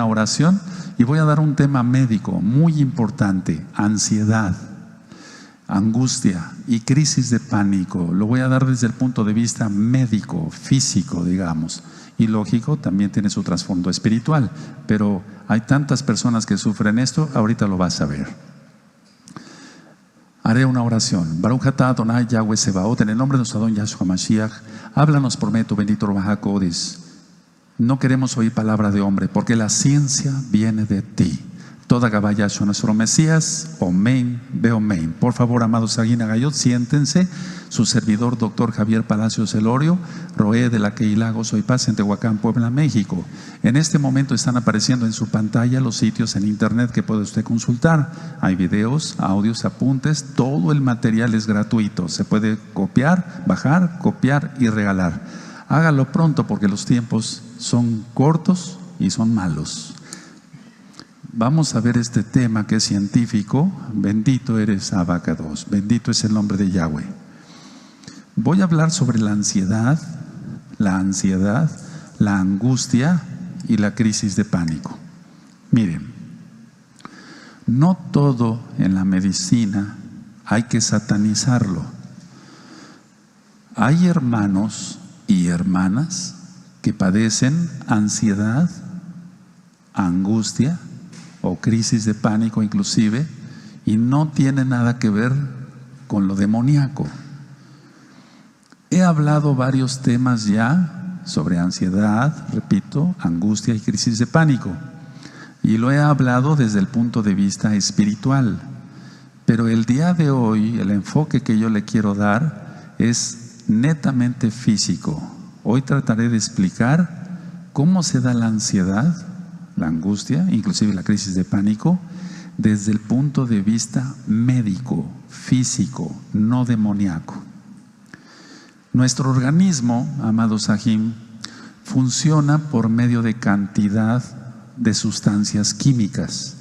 oración y voy a dar un tema médico muy importante: ansiedad, angustia y crisis de pánico. Lo voy a dar desde el punto de vista médico, físico, digamos, y lógico, también tiene su trasfondo espiritual, pero hay tantas personas que sufren esto. Ahorita lo vas a ver. Haré una oración. Baruch atah Adonai Yahweh Sebaot, en el nombre de nuestro Adón Yahshua Mashiach, háblanos por medio de tu bendito Ruach HaKodesh. No queremos oír palabra de hombre, porque la ciencia viene de ti. Toda Gabá Yahshua nuestro Mesías, Omen, Beomen. Por favor, amados Aguina Gayot, siéntense. Su servidor, doctor Javier Palacios Elorio, Roé de la Keilah Gozo y Paz en Tehuacán, Puebla, México. En este momento están apareciendo en su pantalla los sitios en internet que puede usted consultar. Hay videos, audios, apuntes, todo el material es gratuito. Se puede copiar, bajar, copiar y regalar. Hágalo pronto porque los tiempos son cortos y son malos. Vamos a ver este tema que es científico. Bendito eres, Abacados. Bendito es el nombre de Yahweh. Voy a hablar sobre la ansiedad, la angustia y la crisis de pánico. Miren, no todo en la medicina hay que satanizarlo. Hay hermanos y hermanas que padecen ansiedad, angustia o crisis de pánico inclusive, y no tiene nada que ver con lo demoníaco. He hablado varios temas ya sobre ansiedad, repito, angustia y crisis de pánico, y lo he hablado desde el punto de vista espiritual, pero el día de hoy el enfoque que yo le quiero dar es netamente físico. Hoy trataré de explicar cómo se da la ansiedad, la angustia, inclusive la crisis de pánico, desde el punto de vista médico, físico, no demoníaco. Nuestro organismo, amados Sahim, funciona por medio de cantidad de sustancias químicas.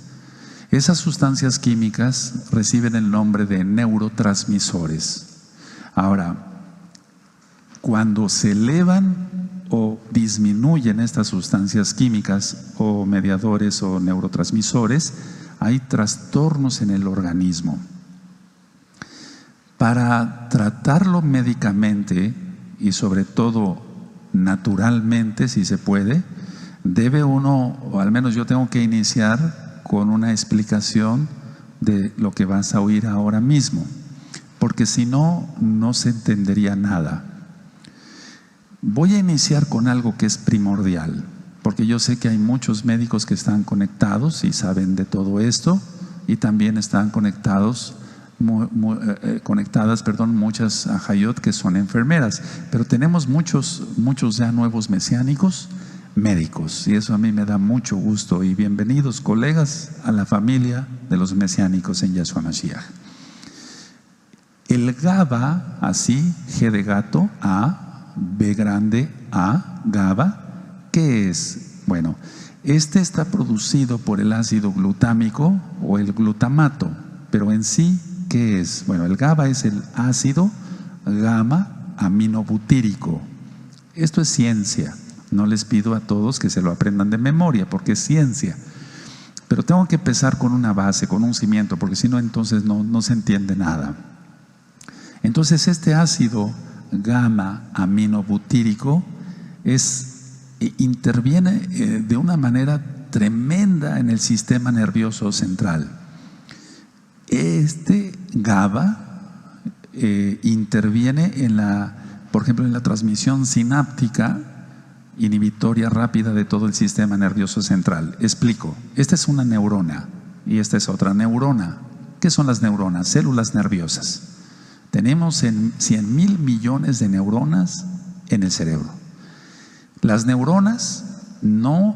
Esas sustancias químicas reciben el nombre de neurotransmisores. Ahora, cuando se elevan o disminuyen estas sustancias químicas o mediadores o neurotransmisores, hay trastornos en el organismo. Para tratarlo médicamente y sobre todo naturalmente, si se puede, debe uno, o al menos yo tengo que iniciar con una explicación de lo que vas a oír ahora mismo, porque si no, no se entendería nada. Voy a iniciar con algo que es primordial, porque yo sé que hay muchos médicos que están conectados y saben de todo esto, y también están conectadas, muchas ajayot que son enfermeras, pero tenemos muchos ya nuevos mesiánicos médicos, y eso a mí me da mucho gusto. Y bienvenidos, colegas, a la familia de los mesiánicos en Yahshua Mashiach. El GABA, así, G de gato, A, B grande, A, GABA, ¿qué es? Bueno, este está producido por el ácido glutámico o el glutamato, pero en sí, ¿qué es? Bueno, el GABA es el ácido gamma aminobutírico. Esto es ciencia. No les pido a todos que se lo aprendan de memoria, porque es ciencia. Pero tengo que empezar con una base, con un cimiento, porque si no, entonces no se entiende nada. Entonces, este ácido gamma aminobutírico interviene de una manera tremenda en el sistema nervioso central. Este GABA interviene por ejemplo, en la transmisión sináptica inhibitoria rápida de todo el sistema nervioso central. Explico. Esta es una neurona y esta es otra neurona. ¿Qué son las neuronas? Células nerviosas. Tenemos 100,000 millones de neuronas en el cerebro. Las neuronas, no,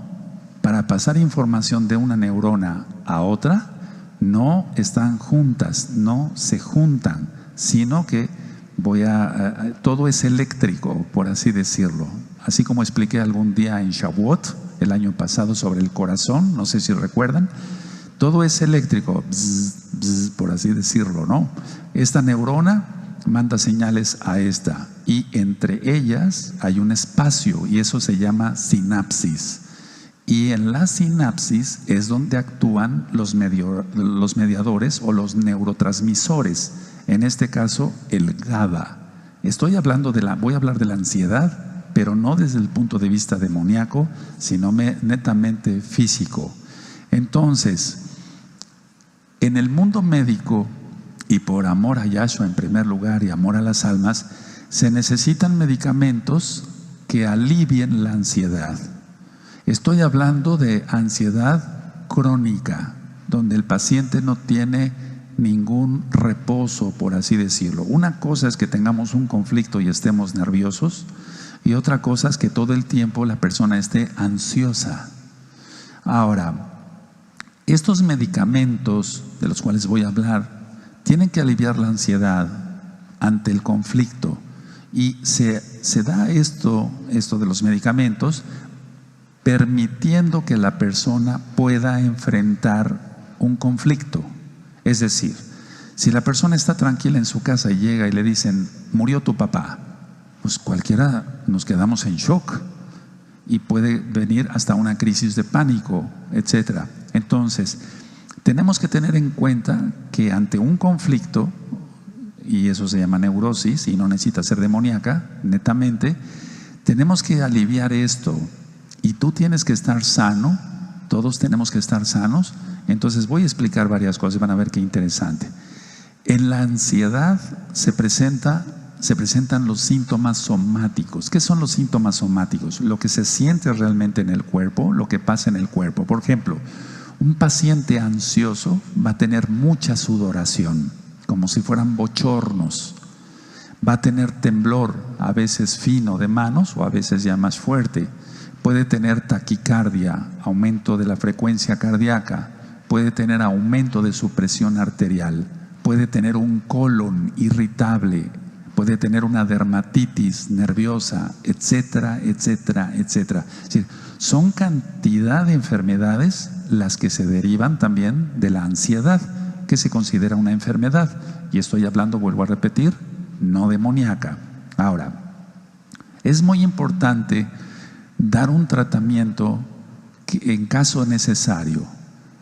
para pasar información de una neurona a otra, no están juntas, no se juntan, sino que todo es eléctrico, por así decirlo. Así como expliqué algún día en Shavuot, el año pasado, sobre el corazón, no sé si recuerdan, todo es eléctrico, bzz, bzz, por así decirlo, ¿no? Esta neurona manda señales a esta, y entre ellas hay un espacio, y eso se llama sinapsis. Y en la sinapsis es donde actúan los mediadores o los neurotransmisores. En este caso, el GABA. Voy a hablar de la ansiedad, pero no desde el punto de vista demoníaco, sino netamente físico. Entonces, en el mundo médico, y por amor a Yahshua en primer lugar y amor a las almas, se necesitan medicamentos que alivien la ansiedad. Estoy hablando de ansiedad crónica, donde el paciente no tiene ningún reposo, por así decirlo. Una cosa es que tengamos un conflicto y estemos nerviosos, y otra cosa es que todo el tiempo la persona esté ansiosa. Ahora, estos medicamentos de los cuales voy a hablar tienen que aliviar la ansiedad ante el conflicto, y se da esto de los medicamentos permitiendo que la persona pueda enfrentar un conflicto. Es decir, si la persona está tranquila en su casa y llega y le dicen, murió tu papá, pues cualquiera nos quedamos en shock y puede venir hasta una crisis de pánico, etc. Entonces, tenemos que tener en cuenta que ante un conflicto, y eso se llama neurosis y no necesita ser demoníaca, netamente, tenemos que aliviar esto. Y tú tienes que estar sano, todos tenemos que estar sanos. Entonces voy a explicar varias cosas y van a ver qué interesante. En la ansiedad se presentan los síntomas somáticos. ¿Qué son los síntomas somáticos? Lo que se siente realmente en el cuerpo, lo que pasa en el cuerpo. Por ejemplo, un paciente ansioso va a tener mucha sudoración, como si fueran bochornos. Va a tener temblor, a veces fino de manos o a veces ya más fuerte. Puede tener taquicardia, aumento de la frecuencia cardíaca, puede tener aumento de su presión arterial, puede tener un colon irritable, puede tener una dermatitis nerviosa, etcétera, etcétera, etcétera. Es decir, son cantidad de enfermedades las que se derivan también de la ansiedad, que se considera una enfermedad. Y estoy hablando, vuelvo a repetir, no demoníaca. Ahora, es muy importante dar un tratamiento en caso necesario,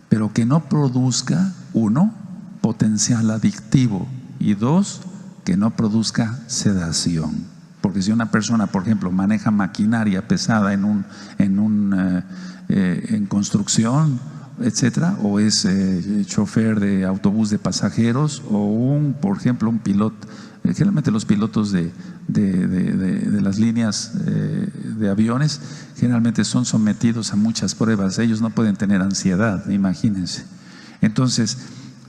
pero que no produzca, uno, potencial adictivo, y dos, que no produzca sedación. Porque si una persona, por ejemplo, maneja maquinaria pesada en construcción, etcétera, o es chofer de autobús de pasajeros, o por ejemplo, un piloto. Generalmente los pilotos de las líneas de aviones generalmente son sometidos a muchas pruebas. Ellos no pueden tener ansiedad, imagínense. Entonces,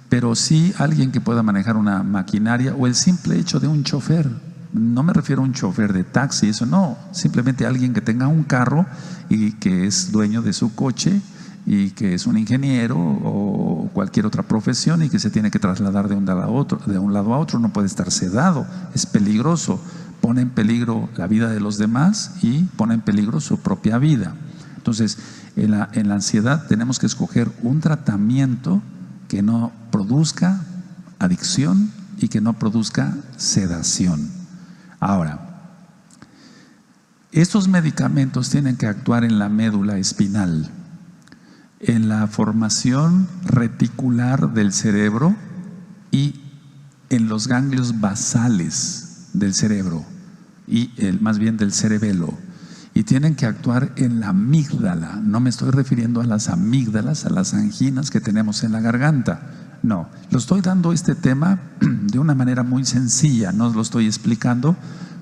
pero sí alguien que pueda manejar una maquinaria, o el simple hecho de un chofer. No me refiero a un chofer de taxi, eso no. Simplemente alguien que tenga un carro y que es dueño de su coche, y que es un ingeniero o cualquier otra profesión y que se tiene que trasladar de un lado a otro, no puede estar sedado, es peligroso, pone en peligro la vida de los demás y pone en peligro su propia vida. Entonces, en la ansiedad tenemos que escoger un tratamiento que no produzca adicción y que no produzca sedación. Ahora, estos medicamentos tienen que actuar en la médula espinal, en la formación reticular del cerebro y en los ganglios basales del cerebro y más bien del cerebelo, y tienen que actuar en la amígdala. No me estoy refiriendo a las amígdalas, a las anginas que tenemos en la garganta. No, lo estoy dando este tema de una manera muy sencilla, no lo estoy explicando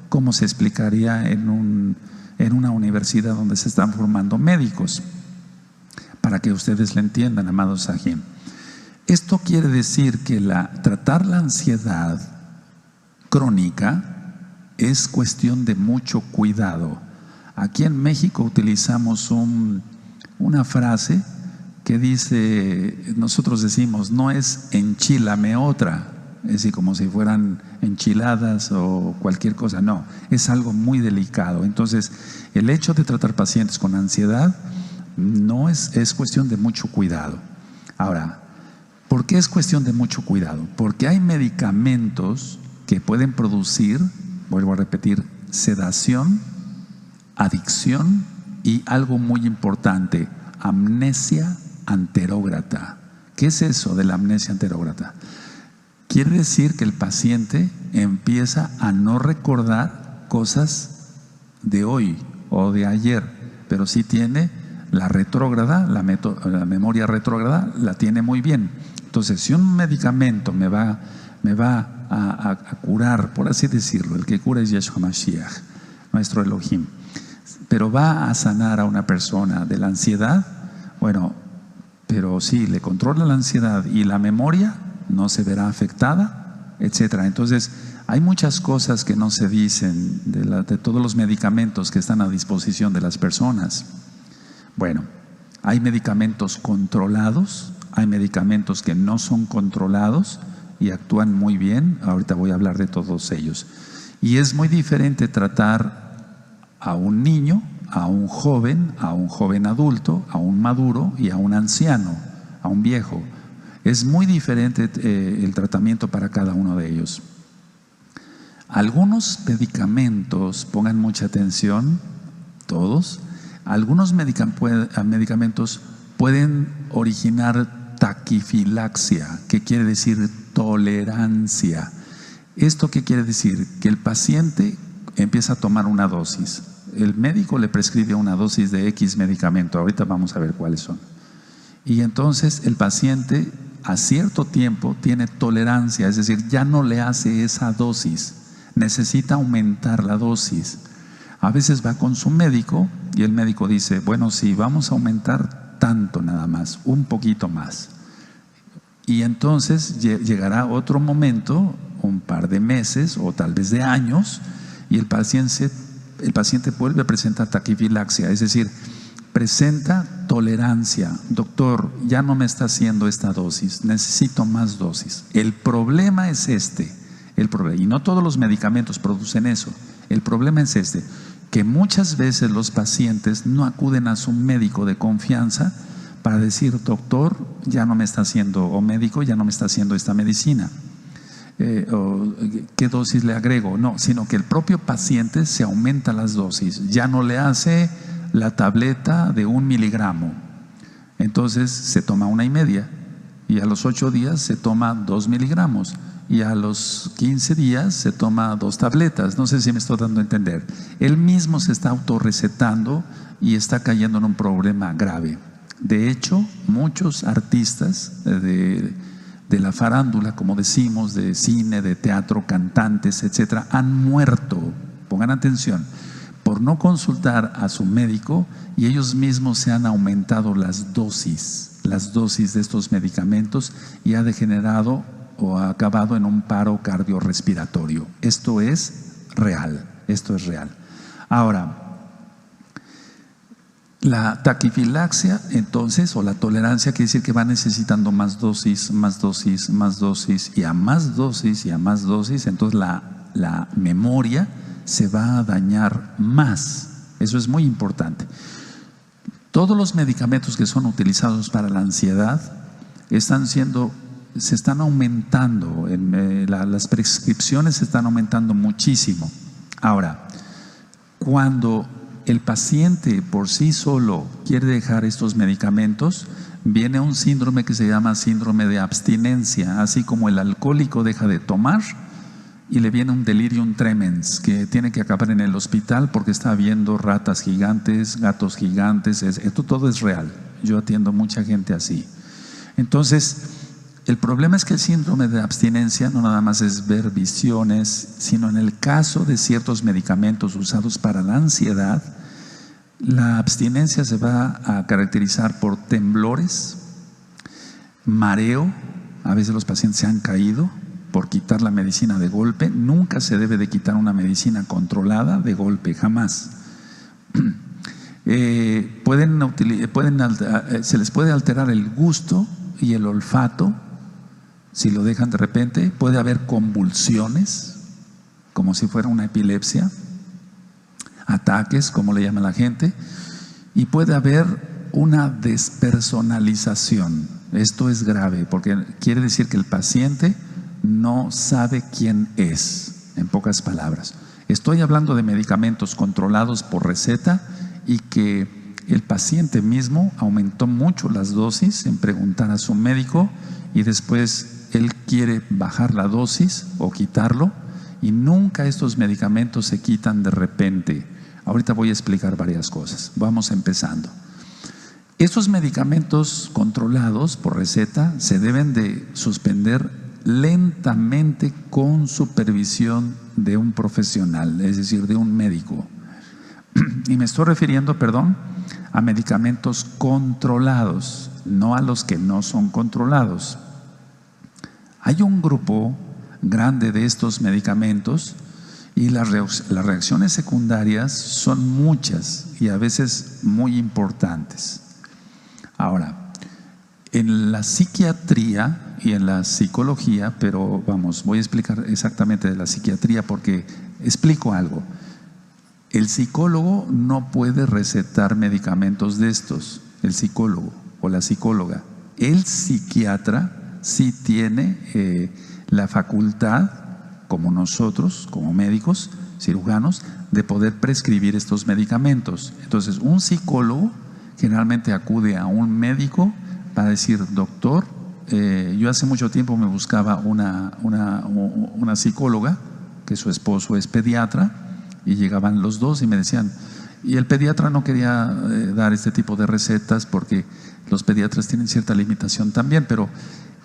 como se explicaría en una universidad donde se están formando médicos, para que ustedes lo entiendan, amados Sahim. Esto quiere decir que tratar la ansiedad crónica es cuestión de mucho cuidado. Aquí en México utilizamos una frase que dice, nosotros decimos, no es enchílame otra, es decir, como si fueran enchiladas o cualquier cosa. No, es algo muy delicado. Entonces, el hecho de tratar pacientes con ansiedad no es cuestión de mucho cuidado. Ahora, ¿por qué es cuestión de mucho cuidado? Porque hay medicamentos que pueden producir, vuelvo a repetir, sedación, adicción y algo muy importante, amnesia anterógrata. ¿Qué es eso de la amnesia anterógrata? Quiere decir que el paciente empieza a no recordar cosas de hoy o de ayer, pero sí tiene la retrógrada, la memoria retrógrada la tiene muy bien. Entonces, si un medicamento me va a curar, por así decirlo, el que cura es Yeshua Mashiach, nuestro Elohim, pero va a sanar a una persona de la ansiedad, bueno, pero sí, le controla la ansiedad y la memoria no se verá afectada, etcétera. Entonces, hay muchas cosas que no se dicen de todos los medicamentos que están a disposición de las personas. Bueno, hay medicamentos controlados, hay medicamentos que no son controlados y actúan muy bien. Ahorita voy a hablar de todos ellos. Y es muy diferente tratar a un niño, a un joven adulto, a un maduro y a un anciano, a un viejo. Es muy diferente el tratamiento para cada uno de ellos. Algunos medicamentos, pongan mucha atención, todos, algunos medicamentos pueden originar taquifilaxia, que quiere decir tolerancia. ¿Esto qué quiere decir? Que el paciente empieza a tomar una dosis. El médico le prescribe una dosis de X medicamento, ahorita vamos a ver cuáles son. Y entonces el paciente a cierto tiempo tiene tolerancia, es decir, ya no le hace esa dosis, necesita aumentar la dosis. A veces va con su médico y el médico dice, bueno, sí, vamos a aumentar tanto nada más, un poquito más. Y entonces llegará otro momento, un par de meses o tal vez de años, y el paciente vuelve a presentar taquifilaxia, es decir, presenta tolerancia. Doctor, ya no me está haciendo esta dosis, necesito más dosis. El problema es y no todos los medicamentos producen eso. El problema es que muchas veces los pacientes no acuden a su médico de confianza para decir, doctor, ya no me está haciendo, o médico, ya no me está haciendo esta medicina. O ¿qué dosis le agrego? No, sino que el propio paciente se aumenta las dosis, ya no le hace la tableta de 1 miligramo, entonces se toma 1,5 y a los 8 días se toma 2 miligramos y a los 15 días se toma 2 tabletas. No sé si me estoy dando a entender. Él mismo se está autorrecetando y está cayendo en un problema grave. De hecho, muchos artistas de la farándula, como decimos, de cine, de teatro, cantantes, etcétera, han muerto, pongan atención, por no consultar a su médico, y ellos mismos se han aumentado las dosis de estos medicamentos y ha degenerado o ha acabado en un paro cardiorrespiratorio. Esto es real. Ahora, la taquifilaxia, entonces, o la tolerancia, quiere decir que va necesitando más dosis, y a más dosis, entonces la memoria se va a dañar más. Eso es muy importante. Todos los medicamentos que son utilizados para la ansiedad se están aumentando, las prescripciones se están aumentando muchísimo. Ahora, cuando el paciente por sí solo quiere dejar estos medicamentos, viene un síndrome que se llama síndrome de abstinencia, así como el alcohólico deja de tomar y le viene un delirium tremens que tiene que acabar en el hospital porque está viendo ratas gigantes, gatos gigantes. Esto todo es real. Yo atiendo mucha gente así. Entonces, el problema es que el síndrome de abstinencia no nada más es ver visiones, sino en el caso de ciertos medicamentos usados para la ansiedad, la abstinencia se va a caracterizar por temblores, mareo. A veces los pacientes se han caído por quitar la medicina de golpe. Nunca se debe de quitar una medicina controlada de golpe, jamás. Se les puede alterar el gusto y el olfato si lo dejan de repente. Puede haber convulsiones, como si fuera una epilepsia, ataques, como le llama la gente, y puede haber una despersonalización. Esto es grave porque quiere decir que el paciente no sabe quién es, en pocas palabras. Estoy hablando de medicamentos controlados por receta y que el paciente mismo aumentó mucho las dosis en preguntar a su médico y después él quiere bajar la dosis o quitarlo, y nunca estos medicamentos se quitan de repente. Ahorita voy a explicar varias cosas. Vamos empezando. Estos medicamentos controlados por receta se deben de suspender lentamente con supervisión de un profesional, es decir, de un médico. Y me estoy refiriendo, a medicamentos controlados, no a los que no son controlados. Hay un grupo grande de estos medicamentos y las reacciones secundarias son muchas y a veces muy importantes. Ahora, en la psiquiatría y en la psicología, pero voy a explicar exactamente de la psiquiatría porque explico algo. El psicólogo no puede recetar medicamentos de estos, el psicólogo o la psicóloga. El psiquiatra sí tiene la facultad, como nosotros, como médicos, cirujanos, de poder prescribir estos medicamentos. Entonces, un psicólogo generalmente acude a un médico para decir: doctor, yo hace mucho tiempo me buscaba una psicóloga, que su esposo es pediatra, y llegaban los dos y me decían, y el pediatra no quería dar este tipo de recetas porque los pediatras tienen cierta limitación también, pero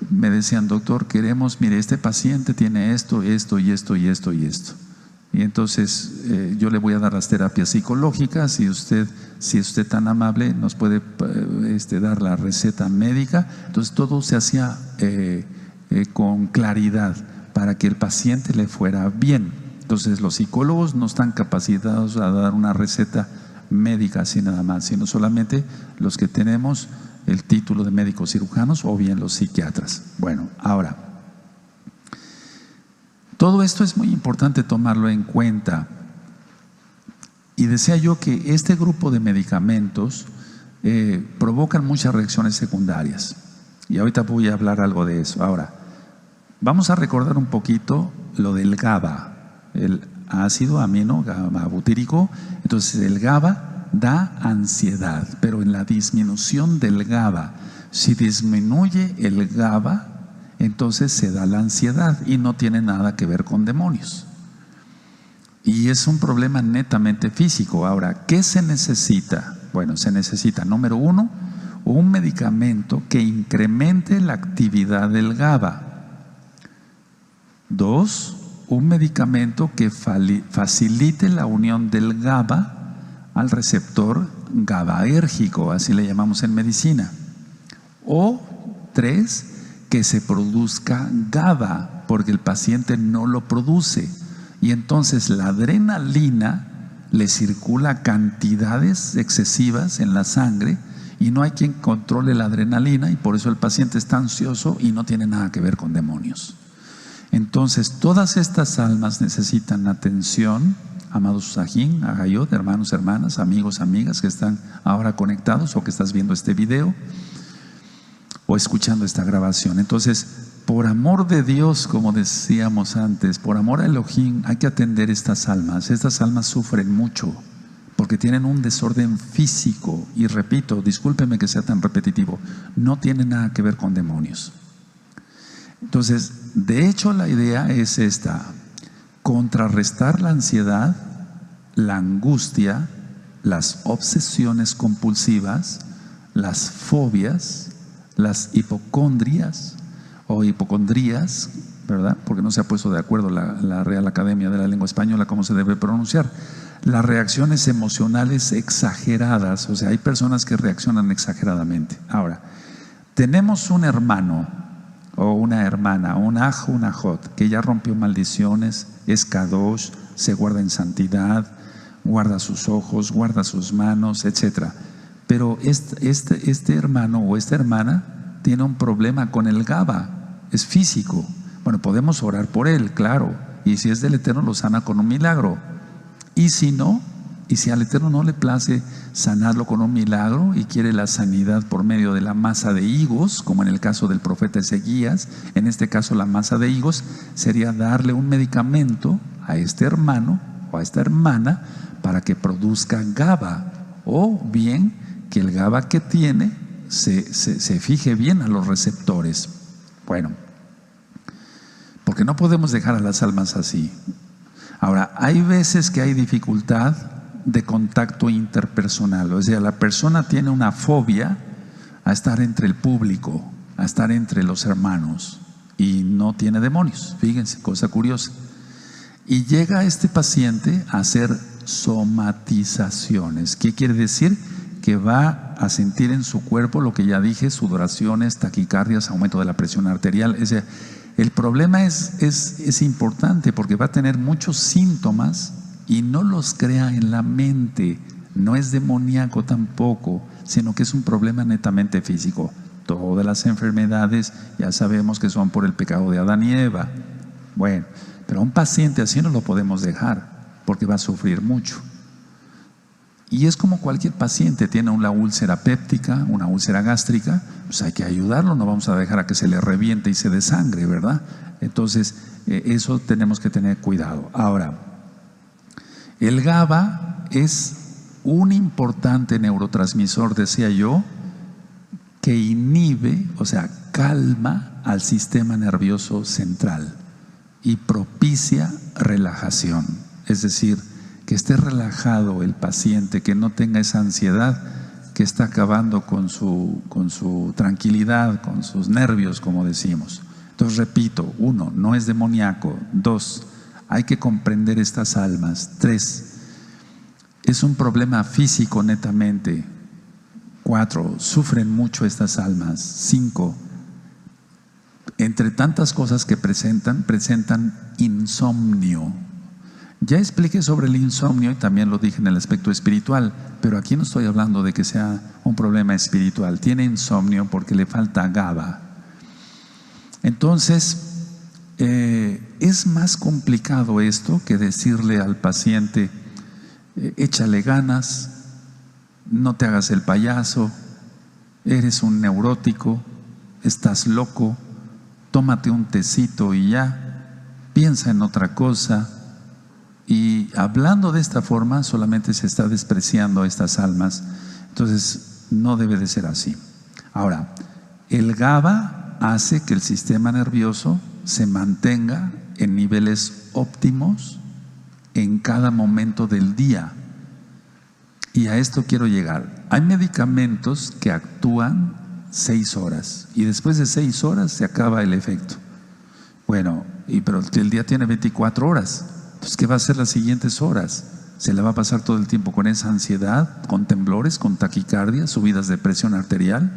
me decían: doctor, queremos, mire, este paciente tiene esto, esto y esto y esto y esto. Y entonces yo le voy a dar las terapias psicológicas y si usted tan amable nos puede dar la receta médica. Entonces todo se hacía con claridad para que el paciente le fuera bien. Entonces los psicólogos no están capacitados a dar una receta médica así nada más, sino solamente los que tenemos el título de médicos cirujanos o bien los psiquiatras. Bueno, ahora, todo esto es muy importante tomarlo en cuenta. Y decía yo que este grupo de medicamentos provocan muchas reacciones secundarias. Y ahorita voy a hablar algo de eso. Ahora, vamos a recordar un poquito lo del GABA, el ácido amino GABA-butírico. Entonces el GABA da ansiedad, pero en la disminución del GABA, si disminuye el GABA, entonces se da la ansiedad y no tiene nada que ver con demonios. Y es un problema netamente físico. Ahora, ¿qué se necesita? Bueno, se necesita, número uno, un medicamento que incremente la actividad del GABA. Dos, un medicamento que facilite la unión del GABA al receptor GABAérgico, así le llamamos en medicina. O tres, que se produzca GABA, porque el paciente no lo produce. Y entonces la adrenalina le circula cantidades excesivas en la sangre y no hay quien controle la adrenalina, y por eso el paciente está ansioso y no tiene nada que ver con demonios. Entonces todas estas almas necesitan atención. Amados Sajín, Agayot, hermanos, hermanas, amigos, amigas que están ahora conectados o que estás viendo este video o escuchando esta grabación. Entonces, por amor de Dios, como decíamos antes, por amor a Elohim, hay que atender estas almas. Estas almas sufren mucho porque tienen un desorden físico. Y repito, discúlpeme que sea tan repetitivo, no tiene nada que ver con demonios. Entonces, de hecho, la idea es esta: contrarrestar la ansiedad, la angustia, las obsesiones compulsivas, las fobias, las hipocondrias o hipocondrías, ¿verdad? Porque no se ha puesto de acuerdo la Real Academia de la Lengua Española cómo se debe pronunciar. Las reacciones emocionales exageradas, o sea, hay personas que reaccionan exageradamente. Ahora, tenemos un hermano o una hermana, un aj, una jot, que ya rompió maldiciones, es kadosh, se guarda en santidad, guarda sus ojos, guarda sus manos, etc. Pero este hermano o esta hermana tiene un problema con el GABA, es físico. Bueno, podemos orar por él, claro, y si es del Eterno lo sana con un milagro. Y si no, y si al Eterno no le place sanarlo con un milagro y quiere la sanidad por medio de la masa de higos, como en el caso del profeta Ezequías, en este caso la masa de higos sería darle un medicamento a este hermano o a esta hermana para que produzca GABA, o bien que el GABA que tiene se fije bien a los receptores. Bueno, porque no podemos dejar a las almas así. Ahora, hay veces que hay dificultad de contacto interpersonal, o sea, la persona tiene una fobia a estar entre el público, a estar entre los hermanos, y no tiene demonios. Fíjense, cosa curiosa. Y llega este paciente a hacer somatizaciones. ¿Qué quiere decir? Que va a sentir en su cuerpo lo que ya dije: sudoraciones, taquicardias, aumento de la presión arterial. O sea, el problema es importante porque va a tener muchos síntomas y no los crea en la mente. No es demoníaco tampoco, sino que es un problema netamente físico. Todas las enfermedades ya sabemos que son por el pecado de Adán y Eva. Bueno, pero a un paciente así no lo podemos dejar porque va a sufrir mucho. Y es como cualquier paciente, tiene una úlcera péptica, una úlcera gástrica, pues hay que ayudarlo, no vamos a dejar a que se le reviente y se desangre, ¿verdad? Entonces, eso tenemos que tener cuidado. Ahora, el GABA es un importante neurotransmisor, decía yo, que inhibe, o sea, calma al sistema nervioso central y propicia relajación. Es decir, que esté relajado el paciente, que no tenga esa ansiedad que está acabando con su tranquilidad, con sus nervios, como decimos. Entonces, repito: 1, no es demoníaco. 2, hay que comprender estas almas. 3, es un problema físico netamente. 4, sufren mucho estas almas. 5, entre tantas cosas que presentan insomnio. Ya expliqué sobre el insomnio y también lo dije en el aspecto espiritual, pero aquí no estoy hablando de que sea un problema espiritual. Tiene insomnio porque le falta GABA. Entonces, es más complicado esto que decirle al paciente: échale ganas, no te hagas el payaso, eres un neurótico, estás loco, tómate un tecito y ya, piensa en otra cosa. Y hablando de esta forma solamente se está despreciando a estas almas. Entonces no debe de ser así. Ahora, el GABA hace que el sistema nervioso se mantenga en niveles óptimos en cada momento del día. Y a esto quiero llegar. Hay medicamentos que actúan 6 horas y después de 6 horas se acaba el efecto. Bueno, pero el día tiene 24 horas. Entonces, ¿qué va a hacer las siguientes horas? Se la va a pasar todo el tiempo con esa ansiedad, con temblores, con taquicardia, subidas de presión arterial.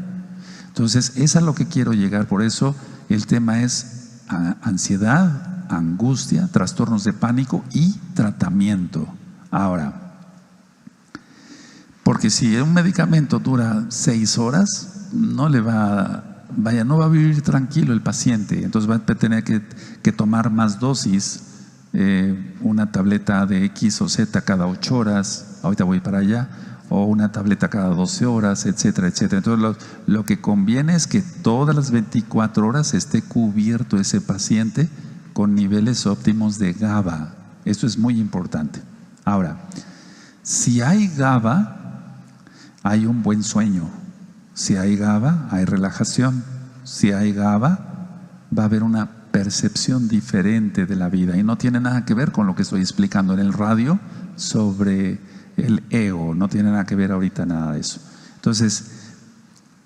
Entonces, es a lo que quiero llegar. Por eso el tema es ansiedad, angustia, trastornos de pánico y tratamiento. Ahora, porque si un medicamento dura 6 horas, no va a vivir tranquilo el paciente. Entonces va a tener que tomar más dosis. Una tableta de X o Z cada 8 horas, ahorita voy para allá, o una tableta cada 12 horas, etcétera, etcétera. Entonces lo que conviene es que todas las 24 horas esté cubierto ese paciente con niveles óptimos de GABA. Esto es muy importante. Ahora, si hay GABA, hay un buen sueño. Si hay GABA, hay relajación. Si hay GABA, va a haber una percepción diferente de la vida y no tiene nada que ver con lo que estoy explicando en el radio sobre el ego. No tiene nada que ver ahorita nada de eso. Entonces,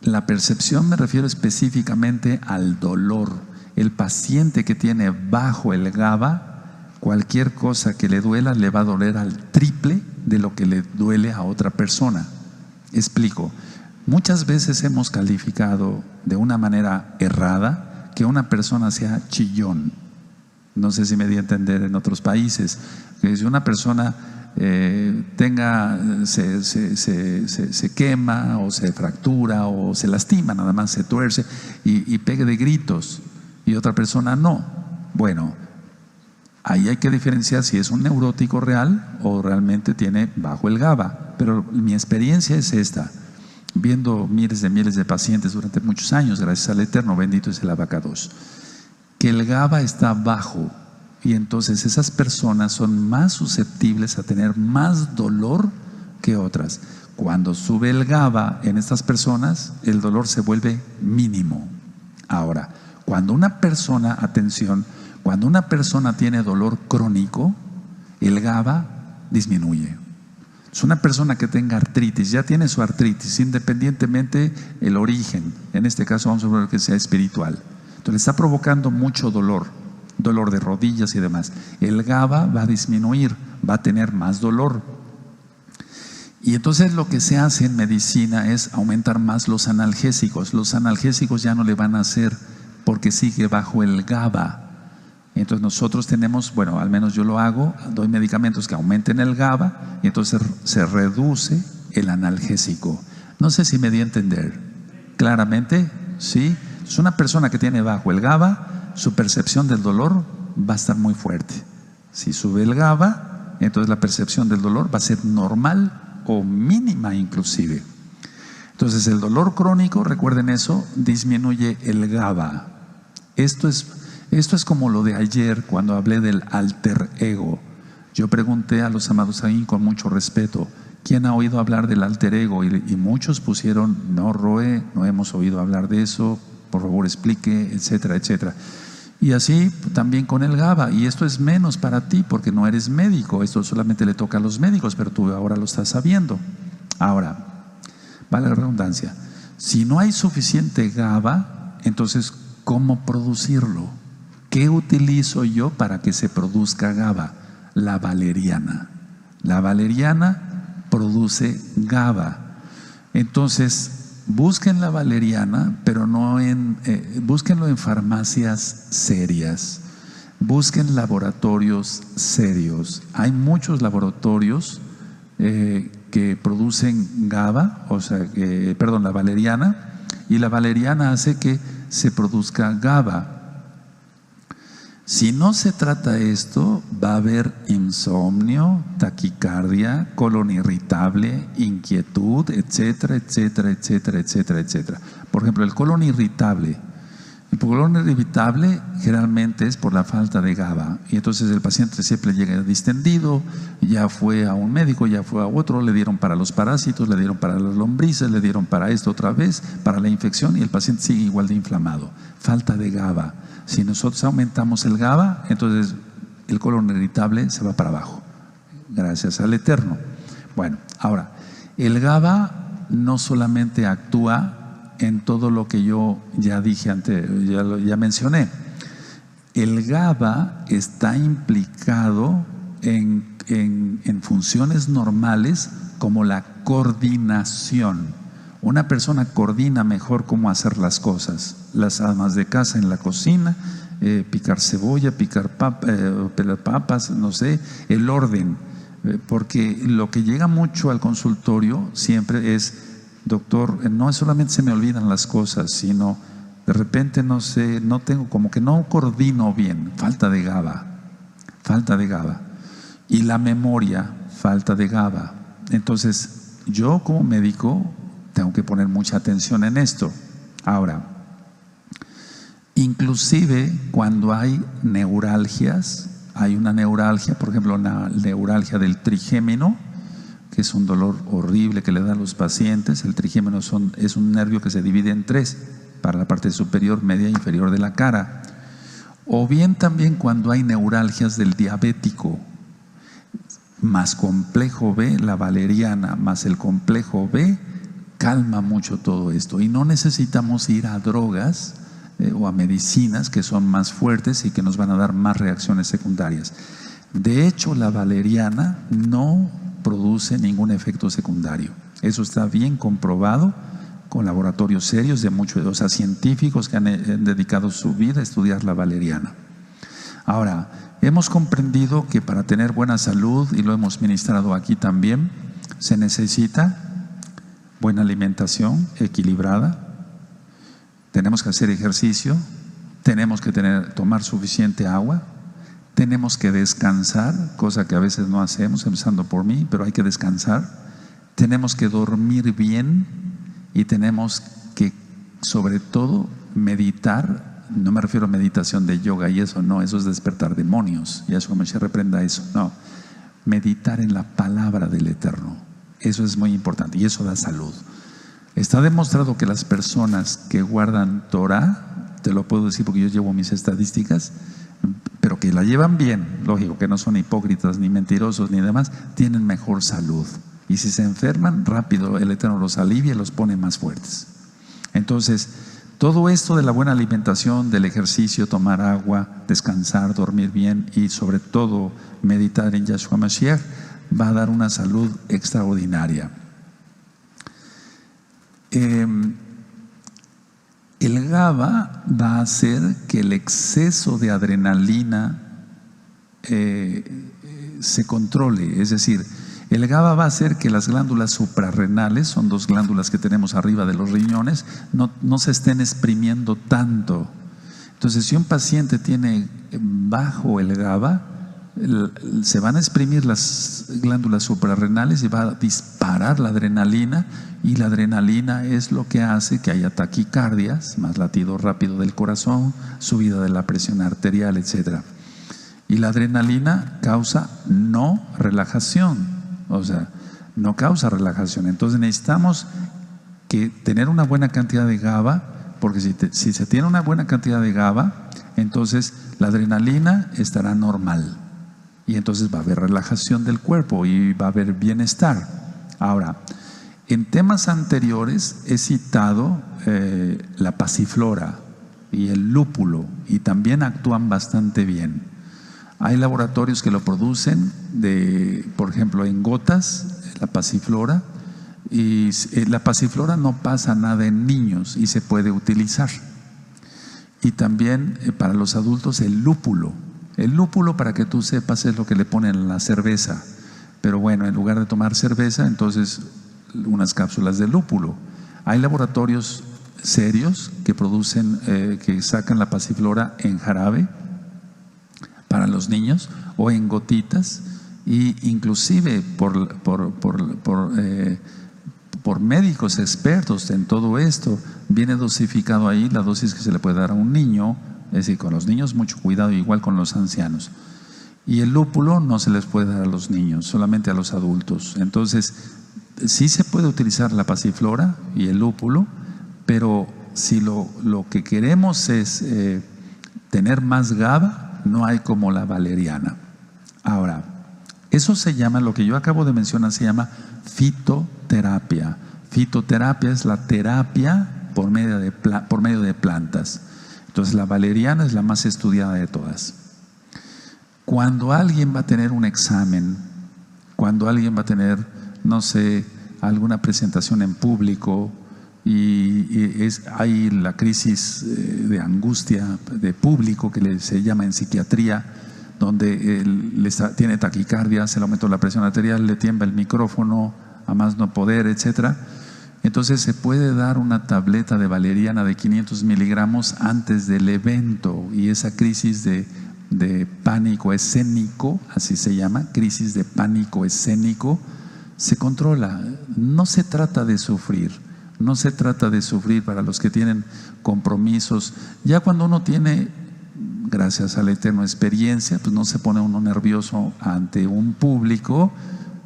la percepción me refiero específicamente al dolor. El paciente que tiene bajo el GABA, cualquier cosa que le duela le va a doler al triple de lo que le duele a otra persona. Explico. Muchas veces hemos calificado de una manera errada que una persona sea chillón. No sé si me di a entender en otros países. Que si una persona se quema o se fractura o se lastima, nada más se tuerce y pegue de gritos, y otra persona no. Bueno, ahí hay que diferenciar si es un neurótico real o realmente tiene bajo el GABA. Pero mi experiencia es esta, viendo miles de pacientes durante muchos años, gracias al Eterno, bendito es el abacados, que el GABA está bajo, y entonces esas personas son más susceptibles a tener más dolor que otras. Cuando sube el GABA en estas personas, el dolor se vuelve mínimo. Ahora, cuando una persona, atención, cuando una persona tiene dolor crónico, el GABA disminuye. Es una persona que tenga artritis, ya tiene su artritis, independientemente el origen. En este caso vamos a ver que sea espiritual. Entonces está provocando mucho dolor, dolor de rodillas y demás. El GABA va a disminuir, va a tener más dolor. Y entonces lo que se hace en medicina es aumentar más los analgésicos. Los analgésicos ya no le van a hacer porque sigue bajo el GABA. Entonces nosotros tenemos, bueno, al menos yo lo hago, doy medicamentos que aumenten el GABA y entonces se reduce el analgésico. No sé si me di a entender claramente, ¿sí? Es una persona que tiene bajo el GABA, su percepción del dolor va a estar muy fuerte. Si sube el GABA, entonces la percepción del dolor va a ser normal o mínima inclusive. Entonces el dolor crónico, recuerden eso, disminuye el GABA. Esto es como lo de ayer cuando hablé del alter ego. Yo pregunté a los amados ahí con mucho respeto, ¿quién ha oído hablar del alter ego? Y muchos pusieron, no, Roe, no hemos oído hablar de eso, por favor explique, etcétera, etcétera. Y así también con el GABA. Y esto es menos para ti porque no eres médico, esto solamente le toca a los médicos, pero tú ahora lo estás sabiendo. Ahora, vale la redundancia, si no hay suficiente GABA, entonces ¿cómo producirlo? ¿Qué utilizo yo para que se produzca GABA? La valeriana. La valeriana produce GABA. Entonces, busquen la valeriana, pero no búsquenlo en farmacias serias. Busquen laboratorios serios. Hay muchos laboratorios que producen GABA, la valeriana, y la valeriana hace que se produzca GABA. Si no se trata esto, va a haber insomnio, taquicardia, colon irritable, inquietud, etcétera, etcétera, etcétera, etcétera, etcétera. Por ejemplo, el colon irritable generalmente es por la falta de GABA. Y entonces el paciente siempre llega distendido, ya fue a un médico, ya fue a otro, le dieron para los parásitos, le dieron para las lombrices, le dieron para esto otra vez, para la infección, y el paciente sigue igual de inflamado. Falta de GABA. Si nosotros aumentamos el GABA, entonces el colon irritable se va para abajo, gracias al Eterno. Bueno, ahora, el GABA no solamente actúa en todo lo que yo ya dije antes, ya mencioné. El GABA está implicado en funciones normales como la coordinación. Una persona coordina mejor cómo hacer las cosas. Las amas de casa en la cocina, picar cebolla, pelar papas, no sé, el orden. Porque lo que llega mucho al consultorio siempre es, doctor, no solamente se me olvidan las cosas, sino de repente no sé, no tengo, como que no coordino bien, falta de GABA. Y la memoria, falta de GABA. Entonces, yo como médico tengo que poner mucha atención en esto. Ahora, inclusive cuando hay neuralgias, hay una neuralgia, por ejemplo, la neuralgia del trigémino, que es un dolor horrible que le dan a los pacientes. El trigémino es un nervio que se divide en tres, para la parte superior, media e inferior de la cara. O bien también cuando hay neuralgias del diabético, más complejo B, la valeriana, más el complejo B, calma mucho todo esto. Y no necesitamos ir a drogas o a medicinas que son más fuertes y que nos van a dar más reacciones secundarias. De hecho, la valeriana no produce ningún efecto secundario. Eso está bien comprobado con laboratorios serios de muchos, científicos que han dedicado su vida a estudiar la valeriana. Ahora, hemos comprendido que para tener buena salud, y lo hemos ministrado aquí también, se necesita buena alimentación equilibrada, tenemos que hacer ejercicio, tenemos que tomar suficiente agua, tenemos que descansar, cosa que a veces no hacemos, empezando por mí, pero hay que descansar. Tenemos que dormir bien y tenemos que, sobre todo, meditar. No me refiero a meditación de yoga y eso, no, eso es despertar demonios. Y eso, como se reprenda eso, no. Meditar en la palabra del Eterno. Eso es muy importante y eso da salud. Está demostrado que las personas que guardan Torah, te lo puedo decir porque yo llevo mis estadísticas, pero que la llevan bien, lógico, que no son hipócritas ni mentirosos ni demás, tienen mejor salud. Y si se enferman, rápido el Eterno los alivia y los pone más fuertes. Entonces, todo esto de la buena alimentación, del ejercicio, tomar agua, descansar, dormir bien y sobre todo meditar en Yahshua Mashiach va a dar una salud extraordinaria. El GABA va a hacer que el exceso de adrenalina se controle, es decir, el GABA va a hacer que las glándulas suprarrenales, son dos glándulas que tenemos arriba de los riñones, no se estén exprimiendo tanto. Entonces, si un paciente tiene bajo el GABA, se van a exprimir las glándulas suprarrenales y va a disparar la adrenalina, y la adrenalina es lo que hace que haya taquicardias, más latido rápido del corazón, subida de la presión arterial, etc. Y la adrenalina causa no relajación. O sea, no causa relajación. Entonces necesitamos tener una buena cantidad de GABA, porque si se tiene una buena cantidad de GABA, entonces la adrenalina estará normal y entonces va a haber relajación del cuerpo y va a haber bienestar. Ahora, en temas anteriores he citado la pasiflora y el lúpulo, y también actúan bastante bien. Hay laboratorios que lo producen, por ejemplo, en gotas, la pasiflora, y la pasiflora no pasa nada en niños y se puede utilizar. Y también para los adultos el lúpulo. El lúpulo, para que tú sepas, es lo que le ponen a la cerveza. Pero bueno, en lugar de tomar cerveza, entonces unas cápsulas de lúpulo. Hay laboratorios serios que producen, que sacan la pasiflora en jarabe para los niños o en gotitas, y inclusive por médicos expertos en todo esto viene dosificado ahí la dosis que se le puede dar a un niño. Es decir, con los niños mucho cuidado, igual con los ancianos. Y el lúpulo no se les puede dar a los niños, solamente a los adultos. Entonces sí se puede utilizar la pasiflora y el lúpulo, pero si lo que queremos es tener más GABA, no hay como la valeriana. Ahora, eso se llama, lo que yo acabo de mencionar, se llama fitoterapia. Fitoterapia es la terapia por medio de plantas. Entonces, la valeriana es la más estudiada de todas. Cuando alguien va a tener un examen, cuando alguien va a tener, no sé, alguna presentación en público, hay la crisis de angustia de público que se llama en psiquiatría, donde tiene taquicardia, se le aumentó la presión arterial, le tiembla el micrófono a más no poder, etc. Entonces se puede dar una tableta de valeriana de 500 miligramos antes del evento, y esa crisis de pánico escénico, así se llama, crisis de pánico escénico, se controla. No se trata de sufrir. No se trata de sufrir para los que tienen compromisos. Ya cuando uno tiene, gracias al Eterno, experiencia, pues no se pone uno nervioso ante un público